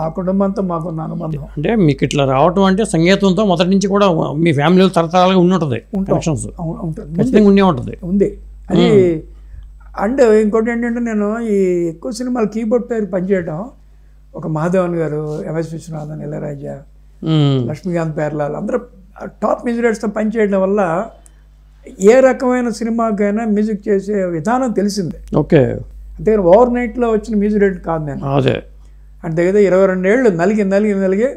ఆ కుటుంబంతో మాకున్న అనుబంధం. అంటే మీకు ఇట్లా రావటం అంటే సంగీతంతో మొదటి నుంచి కూడా మీ ఫ్యామిలీలో తరతరాలుగా ఉంటుంది. ఉంది అది. అండ్ ఇంకోటి ఏంటంటే నేను ఈ ఎక్కువ సినిమాలు కీబోర్డ్ పేరు పనిచేయడం, ఒక మహాదేవన్ గారు, ఎంఎస్ విశ్వనాథన్, ఇళయరాజా, లక్ష్మీకాంత్ పేర్లాల్ అందరూ టాప్ మ్యూజిక్ డైరెక్టర్స్తో పనిచేయడం వల్ల ఏ రకమైన సినిమాకైనా మ్యూజిక్ చేసే విధానం తెలిసిందే. ఓకే. అంతేగాని ఓవర్ నైట్లో వచ్చిన మ్యూజిక్ డైరెక్టర్ కాదు నేను. అదే అంటే కదా 22 ఏళ్ళు నలిగి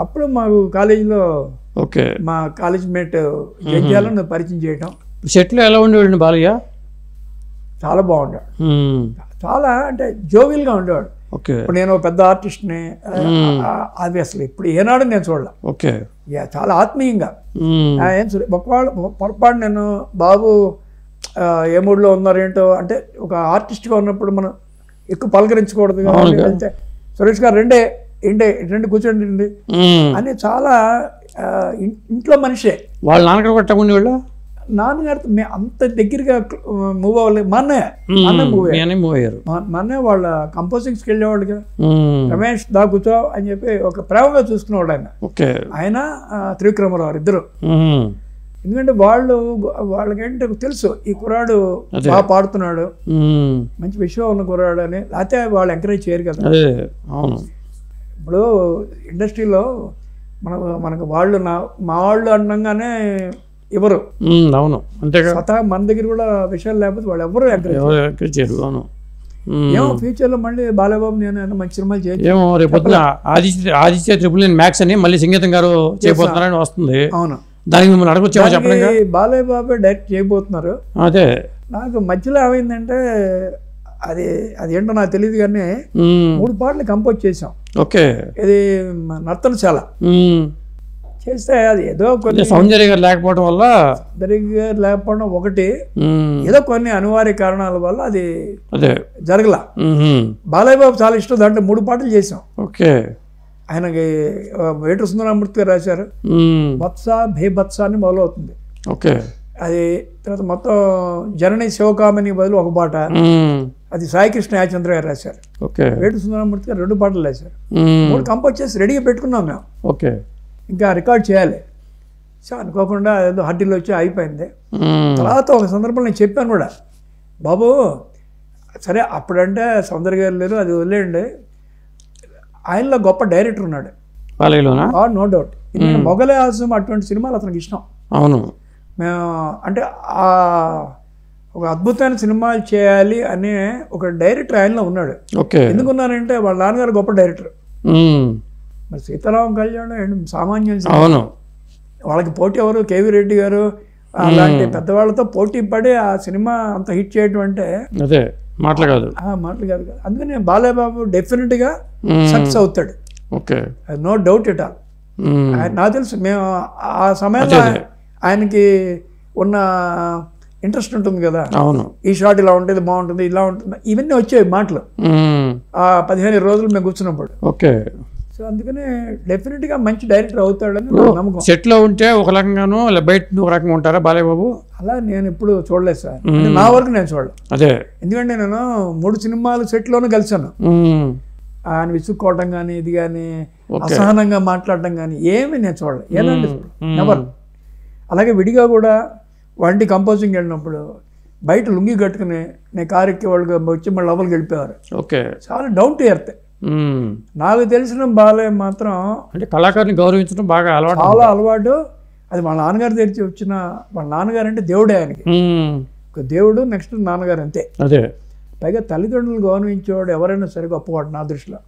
అప్పుడు మాకు కాలేజీలో మా కాలేజ్ మేట్ జడ్జాలను పరిచయం చేయటం. సెట్లో ఎలా ఉండేవాడు బాలయ్య? చాలా బాగుండేవాడు. చాలా అంటే జోవియల్గా ఉండేవాడు. ఇప్పుడు నేను పెద్ద ఆర్టిస్ట్ని, అది అసలు ఇప్పుడు ఏనాడు నేను చూడలే. ఓకే. చాలా ఆత్మీయంగా. పొరపాటు నేను బాబు ఏ మూడ్లో ఉన్నారేంటో అంటే, ఒక ఆర్టిస్ట్గా ఉన్నప్పుడు మనం ఎక్కువ పలకరించకూడదు. వెళ్తే సురేష్ గారు రెండు కూర్చోండి అని చాలా ఇంట్లో మనిషే. వాళ్ళ నాన్నగారు కొట్టకుండా వాళ్ళు నాన్నగారితో అంత దగ్గరగా మూవ్ అవ్వలేదు. మా అన్నయ్య మూవ్ అయ్యారు. మా అన్నయ్య వాళ్ళ కంపోజింగ్స్కి వెళ్ళేవాళ్ళు కదా, రమేష్ దా కూర్చో అని చెప్పి ఒక ప్రేమగా చూసుకునేవాడు ఆయన. ఆయన త్రివిక్రమరావు ఇద్దరు. ఎందుకంటే వాళ్ళకేంటే తెలుసు ఈ కుర్రాడు బాగా పాడుతున్నాడు, మంచి విషయం ఉన్న కుర్రాడు అని, లేకపోతే వాళ్ళు ఎంకరేజ్ చేయరు కదా. అవును. ఇప్పుడు ఇండస్ట్రీలో మనకు వాళ్ళు మా వాళ్ళు అనగానే ఎవరు, అవును అంతేగా, స్వతహా మన దగ్గర కూడా విషయాలు లేకపోతే వాళ్ళు ఎవరు ఎంకరేజ్ చేయరు. అవును. ఏమో ఫ్యూచర్లో మళ్ళీ బాలబాబు నేను మంచి సినిమాలు చేయొచ్చు. ఏమో రేపు ఆదిత్య ట్రిపుల్ మ్యాక్స్ అని మళ్ళీ సంగీతం గారు చేయబోతున్నారని వస్తుంది. అవును, దానికి మిమ్మల్ని అడగొచ్చామో చెప్పండి. బాలయ్య బాబే డైరెక్ట్ చేయబోతున్నారు. అదే నాకు మధ్యలో ఏమైందంటే అదేంటో నాకు తెలియదు కానీ 3 పాటలు కంపోజ్ చేసాం. ఓకే. ఇది నర్తనశాల చేస్తే అది ఏదో కొన్ని సౌందర్య గారు లేకపోవడం వల్ల, లేకపోవడం ఒకటి, ఏదో కొన్ని అనివార్య కారణాల వల్ల అది జరగల. బాలయ్య బాబు చాలా ఇష్టం, దాంట్లో 3 పాటలు చేసాం. ఓకే. ఆయనకి వేటూరి సుందరమూర్తి గారు రాశారు. బత్స భేబత్స అని మొదలవుతుంది. ఓకే. అది తర్వాత మొత్తం జనని శివకామిని బదులు ఒక పాట, అది సాయికృష్ణ యాచంద్ర గారు రాశారు. ఓకే. వేటూరి సుందరమూర్తి గారు 2 పాటలు రాశారు. 3 కంపోజ్ చేసి రెడీగా పెట్టుకున్నాం మేము. ఓకే. ఇంకా రికార్డ్ చేయాలి. సో అనుకోకుండా ఏదో హడ్డీలో వచ్చి అయిపోయింది. తర్వాత ఒక సందర్భంలో నేను చెప్పాను కూడా, బాబు సరే అప్పుడంటే సౌందర్య గారు లేరు, అది వదిలేయండి, ఆయనలో గొప్ప డైరెక్టర్ ఉన్నాడు బాలయ్యలోనా, నో డౌట్. మొగలే ఆసం అటువంటి సినిమాలు అతనికి ఇష్టం. అవును. మేము అంటే ఒక అద్భుతమైన సినిమాలు చేయాలి అనే ఒక డైరెక్టర్ ఆయనలో ఉన్నాడు. ఓకే. ఎందుకున్నారంటే వాళ్ళ నాన్నగారు గొప్ప డైరెక్టర్. మరి సీతారామ కళ్యాణం సామాన్యం. అవును. వాళ్ళకి పోటీ ఎవరు, కేవీ రెడ్డి గారు అలాంటి పెద్దవాళ్ళతో పోటీ పడి ఆ సినిమా అంత హిట్ చేయడం అంటే అదే మాటలు కాదు. అందుకని బాలయ్య బాబు డెఫినెట్గా సక్సెస్ అవుతాడు. Okay. No doubt at all. నాకు తెలుసు, మేము ఆ సమయంలో ఆయనకి ఉన్న ఇంట్రెస్ట్ ఉంటుంది కదా. అవును. ఈ షాట్ ఇలా ఉంటుంది, బాగుంటుంది, ఇలా ఉంటుంది, ఇవన్నీ వచ్చాయి మాటలు ఆ 15 రోజులు మేము కూర్చున్నప్పుడు. ఓకే. సో అందుకనే డెఫినెట్గా మంచి డైరెక్టర్ అవుతాడని నమ్మకం. సెట్లో ఉంటే ఒక రకంగాను, బయట ఒక రకంగా ఉంటారా బాలయ్య బాబు? అలా నేను ఎప్పుడు చూడలేదు సార్, నా వరకు నేను చూడలేదు. అదే, ఎందుకంటే నేను 3 సినిమాలు సెట్లోనూ కలిసాను. ఆయన విసుక్కోవటం కానీ, ఇది కానీ, అసహనంగా మాట్లాడటం కానీ ఏమీ నేను చూడలేదు. ఏదంటే ఎవరు అలాగే విడిగా కూడా వంటి కంపోజింగ్ వెళ్ళినప్పుడు బయట లుంగి కట్టుకుని నేను కారు ఎక్కి వాళ్ళు వచ్చి మళ్ళీ లోపలికి వెళ్ళిపోయారు. ఓకే. చాలా డౌన్ టు ఎర్త్. నాకు తెలిసిన బాలయ్య మాత్రం అంటే కళాకారుని గౌరవించడం బాగా అలవాటు, చాలా అలవాటు. అది వాళ్ళ నాన్నగారు తెరిచి వచ్చిన, వాళ్ళ నాన్నగారు అంటే దేవుడే ఆయనకి. ఒక దేవుడు, నెక్స్ట్ నాన్నగారు, అంతే. అదే. పైగా తల్లిదండ్రులు గౌరవించేవాడు ఎవరైనా సరే గొప్పవాడు నా దృష్టిలో.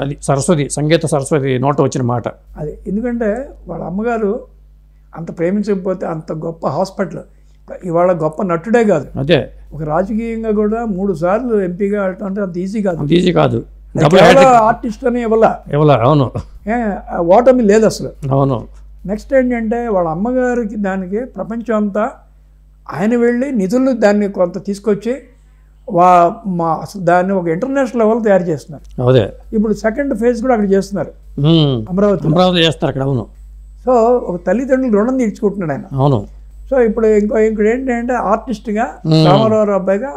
అది సరస్వతి, సంగీత సరస్వతి నోట వచ్చిన మాట అది. ఎందుకంటే వాళ్ళ అమ్మగారు అంత ప్రేమించకపోతే అంత గొప్ప హాస్పిటల్, ఇవాళ గొప్ప నటుడే కాదు, అదే ఒక రాజకీయంగా కూడా 3 సార్లు ఎంపీగా వెళ్ళటం అంటే అంత ఈజీ కాదు. ఈజీ కాదు. ఆర్టిస్ట్ అని ఇవ్వాల. అవును. ఓటమి లేదు అసలు. అవును. నెక్స్ట్ ఏంటంటే వాళ్ళ అమ్మగారికి దానికి ప్రపంచం అంతా ఆయన వెళ్ళి నిధులు దాన్ని కొంత తీసుకొచ్చి దాన్ని ఒక ఇంటర్నేషనల్ లెవెల్ తయారు చేస్తున్నారు. అదే. ఇప్పుడు సెకండ్ ఫేజ్ కూడా అక్కడ చేస్తున్నారు, అమరావతి చేస్తారు అక్కడ. అవును. సో ఒక తల్లిదండ్రులు రుణం తీర్చుకుంటున్నాడు ఆయన. అవును. సో ఇప్పుడు ఇంకోటి ఏంటంటే ఆర్టిస్ట్గా రామారావు అబ్బాయిగా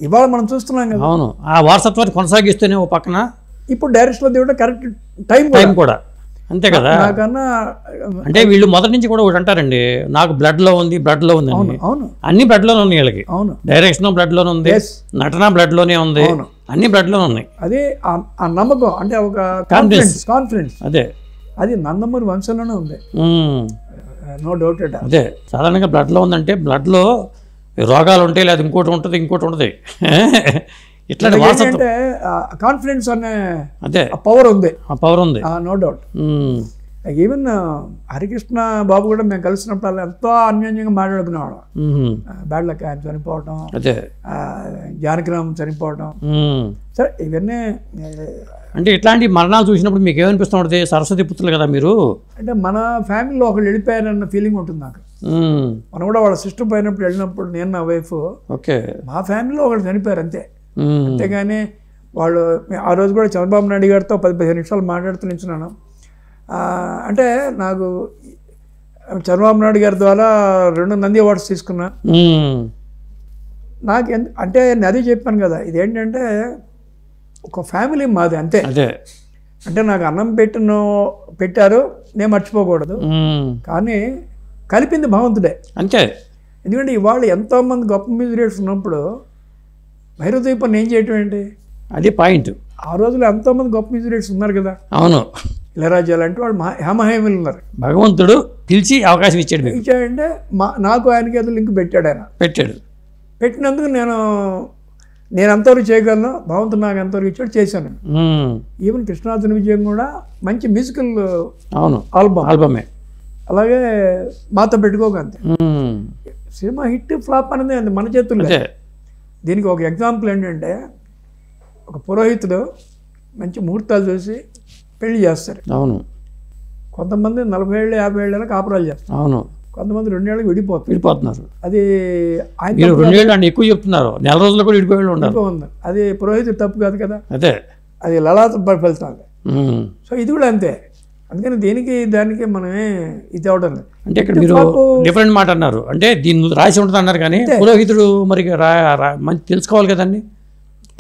ఇవాళ మనం చూస్తున్నాం కదా. అవును. ఆ వారసత్వాన్ని కొనసాగిస్తూనే ఓ పక్కన ఇప్పుడు డైరెక్షన్ దేవుడు కరెక్ట్ టైం కూడా అంతే కదా. నాకన్నా అంటే వీళ్ళు మొదటి నుంచి కూడా ఒకటి అంటారండి, నాకు బ్లడ్లో ఉంది, బ్లడ్లో ఉంది. అవును, అన్ని బ్లడ్లోనే ఉన్నాయి వీళ్ళకి. అవును. డైరెక్షన్ బ్లడ్లోనే ఉంది, నటన బ్లడ్లోనే ఉంది, అన్ని బ్లడ్లోనే ఉన్నాయి. అదే ఆ నమ్మకం, అంటే ఒక కాన్ఫిడెన్స్. అదే, అది నందమూరి వంశంలోనే ఉంది, నో డౌట్. అదే సాధారణంగా బ్లడ్లో ఉందంటే బ్లడ్లో రోగాలు ఉంటాయి, లేదా ఇంకోటి ఉంటుంది. ఇట్లాంటి అంటే కాన్ఫిడెన్స్ అనే అదే పవర్ ఉంది, నో డౌట్. ఈవెన్ హరికృష్ణ బాబు కూడా మేము కలిసినప్పుడు ఎంతో అన్యోన్యంగా మాట్లాడుకునేవాడు. బ్యాడ్ లక్ ఆయన చనిపోవటం, జానకిరామ్ చనిపోవటం, సరే ఇవన్నీ. అంటే ఇట్లాంటి మరణాలు చూసినప్పుడు మీకు ఏమనిపిస్తుంది? సరస్వతి పుత్రులు కదా మీరు, అంటే మన ఫ్యామిలీలో ఒకళ్ళు వెళ్ళిపోయారన్న ఫీలింగ్ ఉంటుంది నాకు. మనం కూడా వాళ్ళ సిస్టర్ పోయినప్పుడు వెళ్ళినప్పుడు నేను నా వైఫ్, ఓకే, మా ఫ్యామిలీలో ఒకళ్ళు చనిపోయారు అంతే. అంతేగాని వాళ్ళు ఆ రోజు కూడా చంద్రబాబు నాయుడు గారితో 10-15 నిమిషాలు మాట్లాడుతూ నిల్చున్నాను. అంటే నాకు చంద్రబాబు నాయుడు గారి ద్వారా 2 నంది అవార్డ్స్ తీసుకున్నా. నాకు అంటే నేను అదే చెప్పాను కదా, ఇదేంటంటే ఒక ఫ్యామిలీ మాది అంతే. అంటే నాకు అన్నం పెట్టారు, నేను మర్చిపోకూడదు. కానీ కలిపింది భగవంతుడే. అంతే. ఎందుకంటే ఇవాళ ఎంతోమంది గొప్ప మ్యూజిక్ డైరెక్టర్స్ ఉన్నప్పుడు భైరవ ద్వీపాన్ని ఏం చేయటం ఏంటి? అది పాయింట్. ఆ రోజుల్లో ఎంతోమంది గొప్ప మ్యూజిక్ డైరెక్టర్స్ ఉన్నారు కదా. అవును. ఇళయరాజా లాంటి వాళ్ళు హేమహేములు ఉన్నారు. భగవంతుడు పిలిచి అవకాశం ఇచ్చాడు. ఇచ్చాడంటే నాకు ఆయనకి ఏదో లింక్ పెట్టాడు. ఆయన పెట్టినందుకు నేను ఎంతవరకు చేయగలను, భగవంతుడు నాకు ఎంతవరకు ఇచ్చాడు చేశాను. ఈవెన్ కృష్ణార్జున విజయం కూడా మంచి మ్యూజికల్ ఆల్బమే. అలాగే మాతో పెట్టుకోకంతే. సినిమా హిట్ ఫ్లాప్ అనేది మన చేతుల్లో. దీనికి ఒక ఎగ్జాంపుల్ ఏంటంటే, ఒక పురోహితుడు మంచి ముహూర్తాలు చూసి పెళ్లి చేస్తారు. అవును. కొంతమంది 40 ఏళ్ళు 50 ఏళ్ళ కాపురాలు చేస్తారు. అవును. కొంతమంది 2 ఏళ్ళకి విడిపోతున్నారు. అది ఆయన 2 ఏళ్ళు అంటే ఎక్కువ చెప్తున్నారు. నెల రోజులు కూడా విడిపోయి ఉన్నారు. అది పురోహితుడు తప్పు కాదు కదా. అదే అది లలాత ఫలితం. సో ఇది కూడా అంతే. అందుకని దానికి మనమే ఇది అవడం లేదు. అంటే ఇక్కడ మీరు డిఫరెంట్ మాట అన్నారు. అంటే దీన్ని రాసి ఉంటుంది అన్నారు, కానీ పురోహితుడు మరి మంచి తెలుసుకోవాలి కదండి.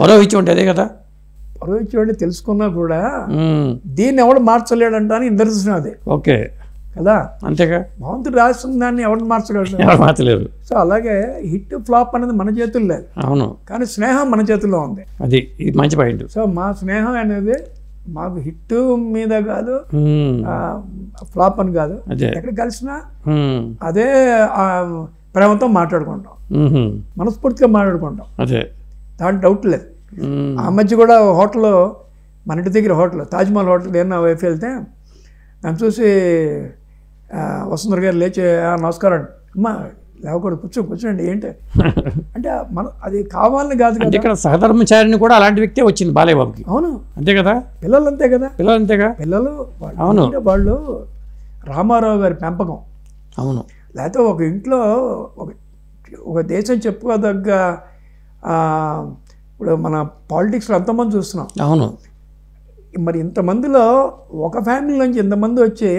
పౌరోహిత్యం అంటే అదే కదా. పౌరోహిత్యం అంటే తెలుసుకున్నా కూడా దీన్ని ఎవడు మార్చలేడంట అని నిదర్శనం అది. ఓకే కదా. అంతేగా. భగవంతుడు రాసిన దాన్ని ఎవరు మార్చగలరు? మార్చలేరు. సో అలాగే హిట్ ఫ్లాప్ అనేది మన చేతుల్లో లేదు. అవును. కానీ స్నేహం మన చేతుల్లో ఉంది. అది మంచి పాయింట్. సో మా స్నేహం అనేది మాకు హిట్ మీద కాదు, ఫ్లాప్ అని కాదు, ఎక్కడ కలిసినా అదే ప్రేమతో మాట్లాడుకుంటాం, మనస్ఫూర్తిగా మాట్లాడుకుంటాం. అదే దాంట్లో డౌట్ లేదు. ఆ మధ్య కూడా హోటల్లో, మన ఇంటి దగ్గర హోటల్ తాజ్మహల్ హోటల్ ఏమన్నా వైఫ్ వెళ్తే నన్ను చూసి వసుంధర గారు లేచి నమస్కారం అమ్మా లేవకూడదు కూర్చోండి ఏంటి అంటే అది కావాలని కాదు కదా. ఇక్కడ సహధర్మచారిని కూడా అలాంటి వ్యక్తే వచ్చింది బాలయ్య బాబుకి. అవును అంతే కదా. పిల్లలు అంతే కదా. పిల్లలు అవును. వాళ్ళు రామారావు గారి పెంపకం. అవును. లేకపోతే ఒక ఇంట్లో ఒక దేశం చెప్పుకోదగ్గ ఇప్పుడు మన పాలిటిక్స్లో ఎంతమంది చూస్తున్నాం. అవును. మరి ఇంతమందిలో ఒక ఫ్యామిలీ నుంచి ఇంతమంది వచ్చి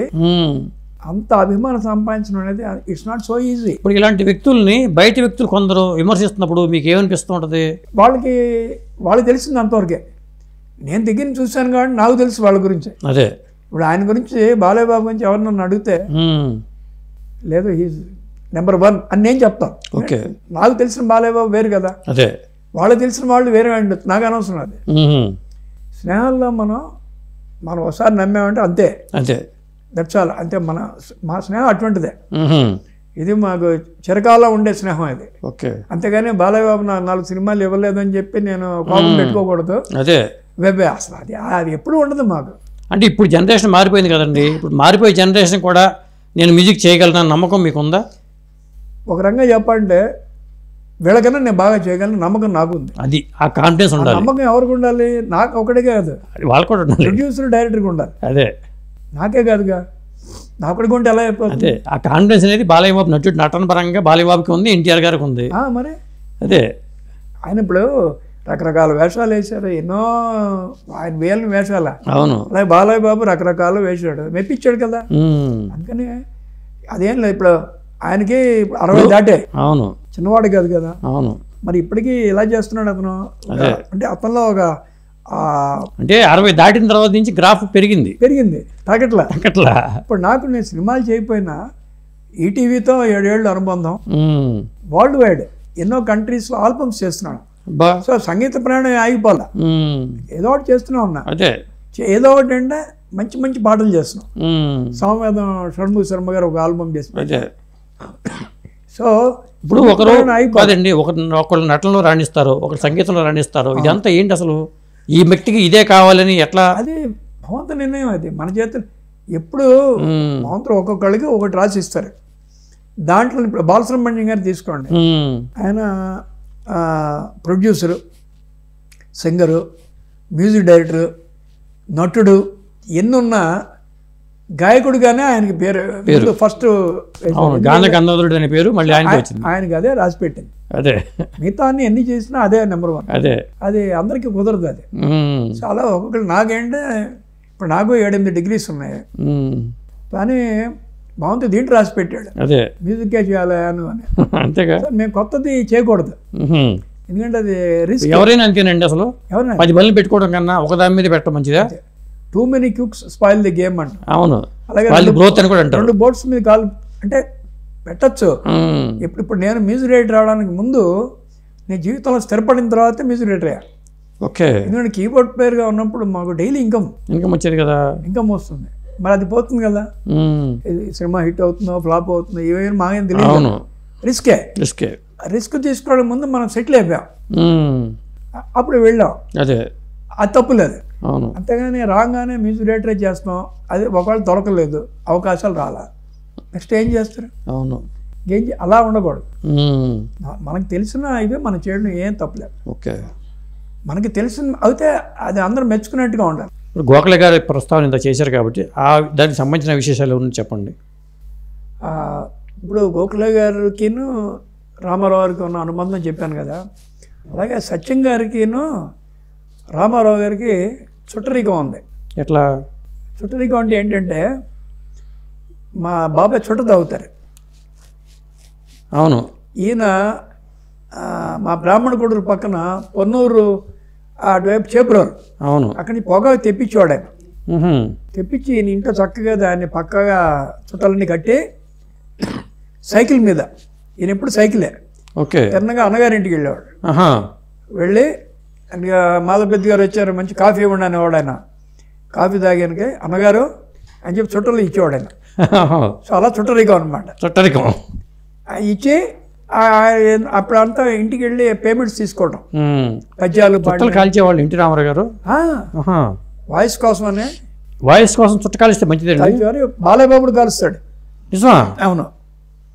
అంత అభిమానం సంపాదించడం అనేది ఇట్స్ నాట్ సో ఈజీ. ఇప్పుడు ఇలాంటి వ్యక్తుల్ని బయట వ్యక్తులు కొందరు విమర్శిస్తున్నప్పుడు మీకు ఏమనిపిస్తూ ఉంటుంది? వాళ్ళకి తెలిసింది అంతవరకే. నేను దగ్గర చూశాను కాబట్టి నాకు తెలుసు వాళ్ళ గురించి. అదే ఇప్పుడు ఆయన గురించి బాలయ్య బాబు గురించి ఎవరు నన్ను అడిగితే లేదు హీజ్ నెంబర్ 1 అని నేను చెప్తాను. ఓకే. నాకు తెలిసిన బాలయ్య బాబు వేరు కదా. అదే వాళ్ళకి తెలిసిన వాళ్ళు వేరే ఉండొచ్చు, నాకు అనవసరం. అది స్నేహాల్లో మనం ఒకసారి నమ్మామంటే అంతే. అంతే. That's all. అంతే. మా స్నేహం అటువంటిదే. ఇది మాకు చిరకాలం ఉండే స్నేహం ఇది. ఓకే. అంతేగాని బాలయ్య బాబు 4 సినిమాలు ఇవ్వలేదని చెప్పి నేను కోపం పెట్టుకోకూడదు. అదే వెబ్బే అసలు అది ఎప్పుడు ఉండదు మాకు. అంటే ఇప్పుడు జనరేషన్ మారిపోయింది కదండి. ఇప్పుడు మారిపోయే జనరేషన్ కూడా నేను మ్యూజిక్ చేయగలను నమ్మకం మీకుందా? ఒక రకంగా చెప్పాలంటే వీళ్ళకన్నా నేను బాగా చేయగలను నమ్మకం నాకు ఉంది. అది ఆ కాన్ఫిడెన్స్ ఉండాలి. నమ్మకం ఎవరికి ఉండాలి? నాకు ఒకటే కాదు, వాళ్ళు కూడా ఉండాలి. ప్రొడ్యూసర్ డైరెక్టర్కి ఉండాలి. అదే నాకే కాదుగా, నాకు ఉంటే ఎలా అయిపోతుంది? అదే ఆ కాన్ఫిడెన్స్ అనేది బాలయ్య బాబు నటన పరంగా బాలయ్య బాబుకి ఉంది, ఎన్టీఆర్ గారికి ఉంది. మరి అదే ఆయన ఇప్పుడు రకరకాల వేషాలు వేశారు, ఎన్నో ఆయన వేలని వేషాల. అవును. అలాగే బాలయ్య బాబు రకరకాల వేసాడు, మెప్పించాడు కదా. అందుకని అదేం లేదు. ఇప్పుడు ఆయనకి 60 దాటే. అవును. చిన్నవాడు కాదు కదా. అవును. మరి ఇప్పటికీ ఇలా చేస్తున్నాడు అతను. అంటే అతనిలో ఒక అంటే 60 దాటిన తర్వాత నుంచి గ్రాఫ్ పెరిగింది తగ్గట్లా. ఇప్పుడు నేను సినిమాలు చేయకపోయినా ఈటీవీతో 7 ఏళ్ళు అనుబంధం, వరల్డ్ వైడ్ ఎన్నో కంట్రీస్లో ఆల్బమ్స్ చేస్తున్నాను. సో సంగీత ప్రయాణం ఆగిపోలే, ఏదో ఒకటి చేస్తూనే ఉన్నా. ఏదో ఒకటి అంటే మంచి మంచి పాటలు చేస్తున్నాం. సామవేదం షణ్ముఖ శర్మ గారు ఒక ఆల్బమ్ చేస్తున్నారు. సో ఇప్పుడు ఒకరు కాదండి, ఒకళ్ళు నటనలో రాణిస్తారు, ఒకరు సంగీతంలో రాణిస్తారు. ఇదంతా ఏంటి అసలు? ఈ వ్యక్తికి ఇదే కావాలని ఎట్లా? అది భగవంతుని నిర్ణయం. అది మన చేతులు. ఎప్పుడు భగవంతుడు ఒక్కొక్కళ్ళకి ఒకటి రాసి ఇస్తారు. దాంట్లో ఇప్పుడు బాలసుబ్రహ్మణ్యం గారు తీసుకోండి. ఆయన ప్రొడ్యూసరు, సింగరు, మ్యూజిక్ డైరెక్టరు, నటుడు, ఎన్నున్నా గాయకుడిగానే ఆయనకి పేరు ఫస్ట్ గానగంధర్వుడు అనే పేరు మళ్ళీ ఆయనకి అదే రాసి పెట్టింది. అదే మిగతా అన్ని ఎన్ని చేసినా అదే నెంబర్ 1. అది అందరికీ కుదరదు. అది చాలా ఒక్కొక్కరు. నాకేంటే ఇప్పుడు నాకు 7-8 డిగ్రీస్ ఉన్నాయి, కానీ బాగుంది దీంట్లో రాసి పెట్టాడు మ్యూజిక్కే చేయాలి అని. అంతేగా. మేము కొత్తది చేయకూడదు, ఎందుకంటే అది రిస్క్. ఎవరైనా అంతేనండి. అసలు 10 బళ్ళు పెట్టుకోవడం కన్నా ఒక దాని మీద పెట్టడం మంచిదా? Too many cooks spoil the game అంట. అవును. అలాగే 2 బోట్స్ మీద కాలు అంటే పెట్టచ్చు. ఇప్పుడు నేను మ్యూజిక్ డైరెక్టర్ రావడానికి ముందు నేను జీవితంలో స్థిరపడిన తర్వాత మ్యూజిక్ డైరెక్టర్ అయ్యా. ఓకే. ఎందుకంటే కీబోర్డ్ ప్లేయర్గా ఉన్నప్పుడు మాకు డైలీ ఇన్కమ్ వచ్చేది కదా, ఇన్కమ్ వస్తుంది. మరి అది పోతుంది కదా, ఇది సినిమా హిట్ అవుతుందో ఫ్లాప్ అవుతుందో ఏమైనా మాకేం తెలియదు. రిస్క్ తీసుకోవడం ముందు మనం సెటిల్ అయిపోయాం, అప్పుడు వెళ్ళాం. అదే అది తప్పులేదు. అంతేగాని రాగానే మ్యూజిక్ డైరెక్టర్ చేస్తున్నాం, అది ఒకవేళ దొరకలేదు, అవకాశాలు రాలా, నెక్స్ట్ ఏం చేస్తారు? అవును, అలా ఉండకూడదు. మనకు తెలిసిన ఇవే మనం చేయడం ఏం తప్పలేదు. ఓకే, మనకి తెలిసిన అయితే అది అందరూ మెచ్చుకున్నట్టుగా ఉండాలి. ఇప్పుడు గోఖలే గారి ప్రస్తావన ఇంత చేశారు కాబట్టి దానికి సంబంధించిన విశేషాలు ఏమన్నా చెప్పండి. ఇప్పుడు గోఖలే గారికిను రామారావు గారికి ఉన్న అనుబంధం చెప్పాను కదా, అలాగే సత్యం గారికిను రామారావు గారికి చుట్టరికం ఉంది. ఎట్లా చుట్టరికం అంటే ఏంటంటే మా బాబాయ్ చుట్ట తాగుతారు. అవును. ఈయన మా బ్రాహ్మణ గుడుల పక్కన పొన్నూరు అటువైపు చేపురారు. అవును. అక్కడి పొగ తెప్పించేవాడు ఆయన. తెప్పించి ఈయన ఇంట్లో చక్కగా దాన్ని పక్కగా చుట్టాలన్నీ కట్టి సైకిల్ మీద, ఈయన ఎప్పుడు సైకిలే. ఓకే. తిన్నగా అన్నగారింటికి వెళ్ళేవాడు. వెళ్ళి మాధవపెద్ది గారు వచ్చారు, మంచి కాఫీ ఇవ్వండి అనేవాడు ఆయన. కాఫీ తాగానికి అన్నగారు అని చెప్పి చుట్టలు ఇచ్చేవాడు ఆయన. సో అలా చుట్టరికం అనమాట. చుట్టరికం ఇచ్చి అప్పుడంతా ఇంటికి వెళ్ళి పేమెంట్స్ తీసుకోవడం, పద్యాలు కాల్చేవాళ్ళు ఇంటి రామారావు గారు. వాయిస్ కోసమనే, వాయిస్ కోసం చుట్ట కాలిస్తే మంచిది. బాలయ్య బాబుడు కాలుస్తాడు. నిజమా? అవును.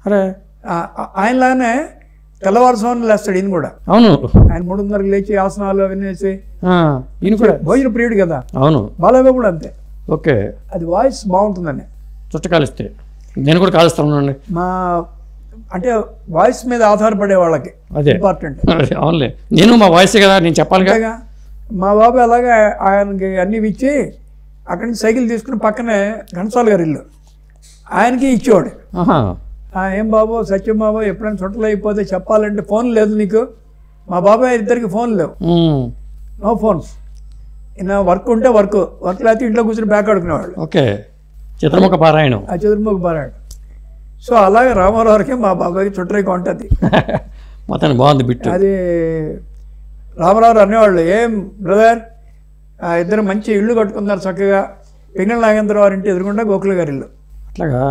అరే ఆయనలానే తెల్లవారుసామున లేస్తాడు ఈయన కూడా. అవును. ఆయన 3:30కి లేచి ఆసనాలు అవన్నీ వేసి, ఈయన కూడా భోజన ప్రియుడు కదా. అవును. బాలయ్య బాబుడు అంతే. ఓకే. అది వాయిస్ బాగుంటుందని చుట్ట కాలిస్తే నేను కూడా కాలుస్తాను. మా అంటే వాయిస్ మీద ఆధారపడే వాళ్ళకి అదే ఇంపార్టెంట్. అవునులే, నేను మా వాయిస్ కదా నేను చెప్పాలి కదా. మా బాబాయ్ అలాగే ఆయనకి అన్నీ ఇచ్చి అక్కడి నుంచి సైకిల్ తీసుకుని పక్కనే ఘంటసాల గారి ఇల్లు ఆయనకి ఇచ్చేవాడు. ఏం బాబు సత్యం బాబు ఎప్పుడైనా చుట్టలు అయిపోతే చెప్పాలంటే ఫోన్ లేదు నీకు? మా బాబాయ్ ఇద్దరికి ఫోన్ లేవు, నో ఫోన్స్. ఈయన వర్క్ ఉంటే వర్క్ లేకపోతే ఇంట్లో కూర్చొని బ్యాక్ ఆడుకునేవాళ్ళు. ఓకే. చతుర్ముఖ పారాయణం. చతుర్ముఖ పారాయణం. సో అలాగే రామారావుకి మా బాబాయ్కి చుట్టరికం ఉంటుంది. మొత్తం బాగుంది బిట్టు. అది రామారావు అనేవాళ్ళు, ఏం బ్రదర్ ఇద్దరు మంచి ఇల్లు కట్టుకున్నారు చక్కగా, పింగళ నాగేంద్రరావు ఇంటి ఎదురుకుండా గోఖలే గారి ఇల్లు. అట్లాగా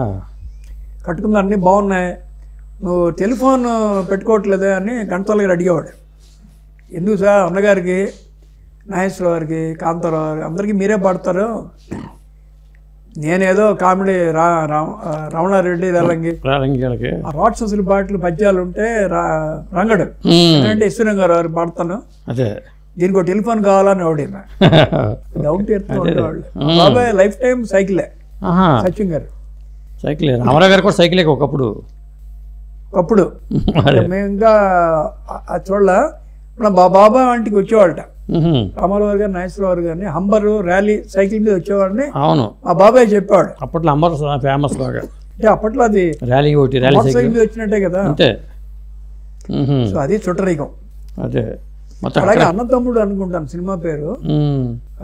కట్టుకున్నారు, అన్నీ బాగున్నాయి, నువ్వు టెలిఫోన్ పెట్టుకోవట్లేదే అని ఘంటసాల గారు అడిగేవాడు. ఎందుకు సార్, అన్నగారికి, నాగేశ్వరరావు గారికి, కాంతారావు గారికి అందరికీ మీరే పాడతారు, నేనేదో కామెడీ రమణారెడ్డి రంగి రాక్షసుల పాటలు పద్యాలు ఉంటే రంగడు అంటే ఈశ్వరంగారు గారు పాడతాను, అదే దీనికి ఒక టెలిఫోన్ కావాలని ఎవడైనా డౌట్ ఉండేవాళ్ళు. బాబాయ్ లైఫ్ టైం సైకిలే. సచిన్ గారు సైకిలే, రామారావు గారు కూడా సైకిలే ఒకప్పుడు. మేము ఇంకా చూడలే. మా బాబాయ్ వంటికి వచ్చేవాళ్ళట రామారావు గారు, నాగేశ్వరరావు గారిని హంబరు ర్యాలీ సైకిల్ మీద వచ్చేవాడిని. అవును, మా బాబాయ్ చెప్పాడు. అప్పట్లో అంబర్ ఫేమస్ బాగా. అంటే అప్పట్లో అది ర్యాలీ సైకిల్ మీద వచ్చినట్టే కదా. అంతే. సో అది చుట్టరికం. అదే అలాగే అన్నతమ్ముడు అనుకుంటాను సినిమా పేరు,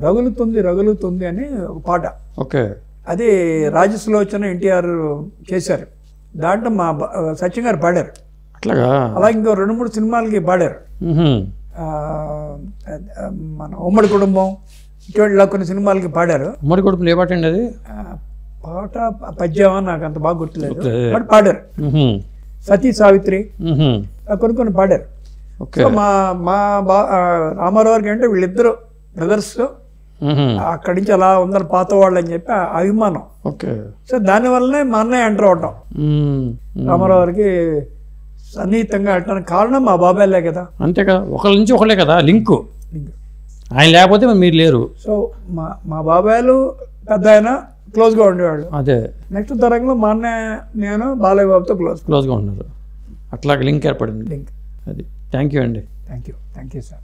రగులుతుంది అని ఒక పాట. ఓకే. అది రాజసులోచన ఎన్టీఆర్ చేశారు. దాంట్లో మా సత్యం గారు పాడారు. అట్లాగా అలాగే ఇంకో 2-3 సినిమాలకి పాడారు. మన ఉమ్మడి కుటుంబం ఇటువంటి కొన్ని సినిమాలకి పాడారు. ఉమ్మడి కుటుంబం ఏ పాట అండి అది? పాట పద్యమా నాకు అంత బాగా గుర్తులేదు, బట్ పాడారు. సతీ సావిత్రి కొన్ని పాడారు. మా రామారావు గారికి అంటే వీళ్ళిద్దరు బ్రదర్స్, అక్కడి నుంచి అలా ఉందని పాత వాళ్ళు అని చెప్పి అభిమానం. సో దానివల్లనే మా అన్నయ్య ఎంటర్ అవటం రామారావు గారికి సన్నిహితంగా అంటానికి కారణం మా బాబాయ్లే కదా. అంతే కదా, ఒకళ్ళ నుంచి ఒకళ్ళే కదా లింకు. ఆయన లేకపోతే మీరు లేరు. సో మా బాబాయ్లు పెద్ద ఆయన క్లోజ్గా ఉండేవాళ్ళు. అదే నెక్స్ట్ తరంలో మా అన్నయ్య నేను బాలయ్య బాబుతో క్లోజ్గా ఉన్నారు. అట్లా లింక్ ఏర్పడింది. లింక్ అది. థ్యాంక్ యూ అండి. Thank you sir.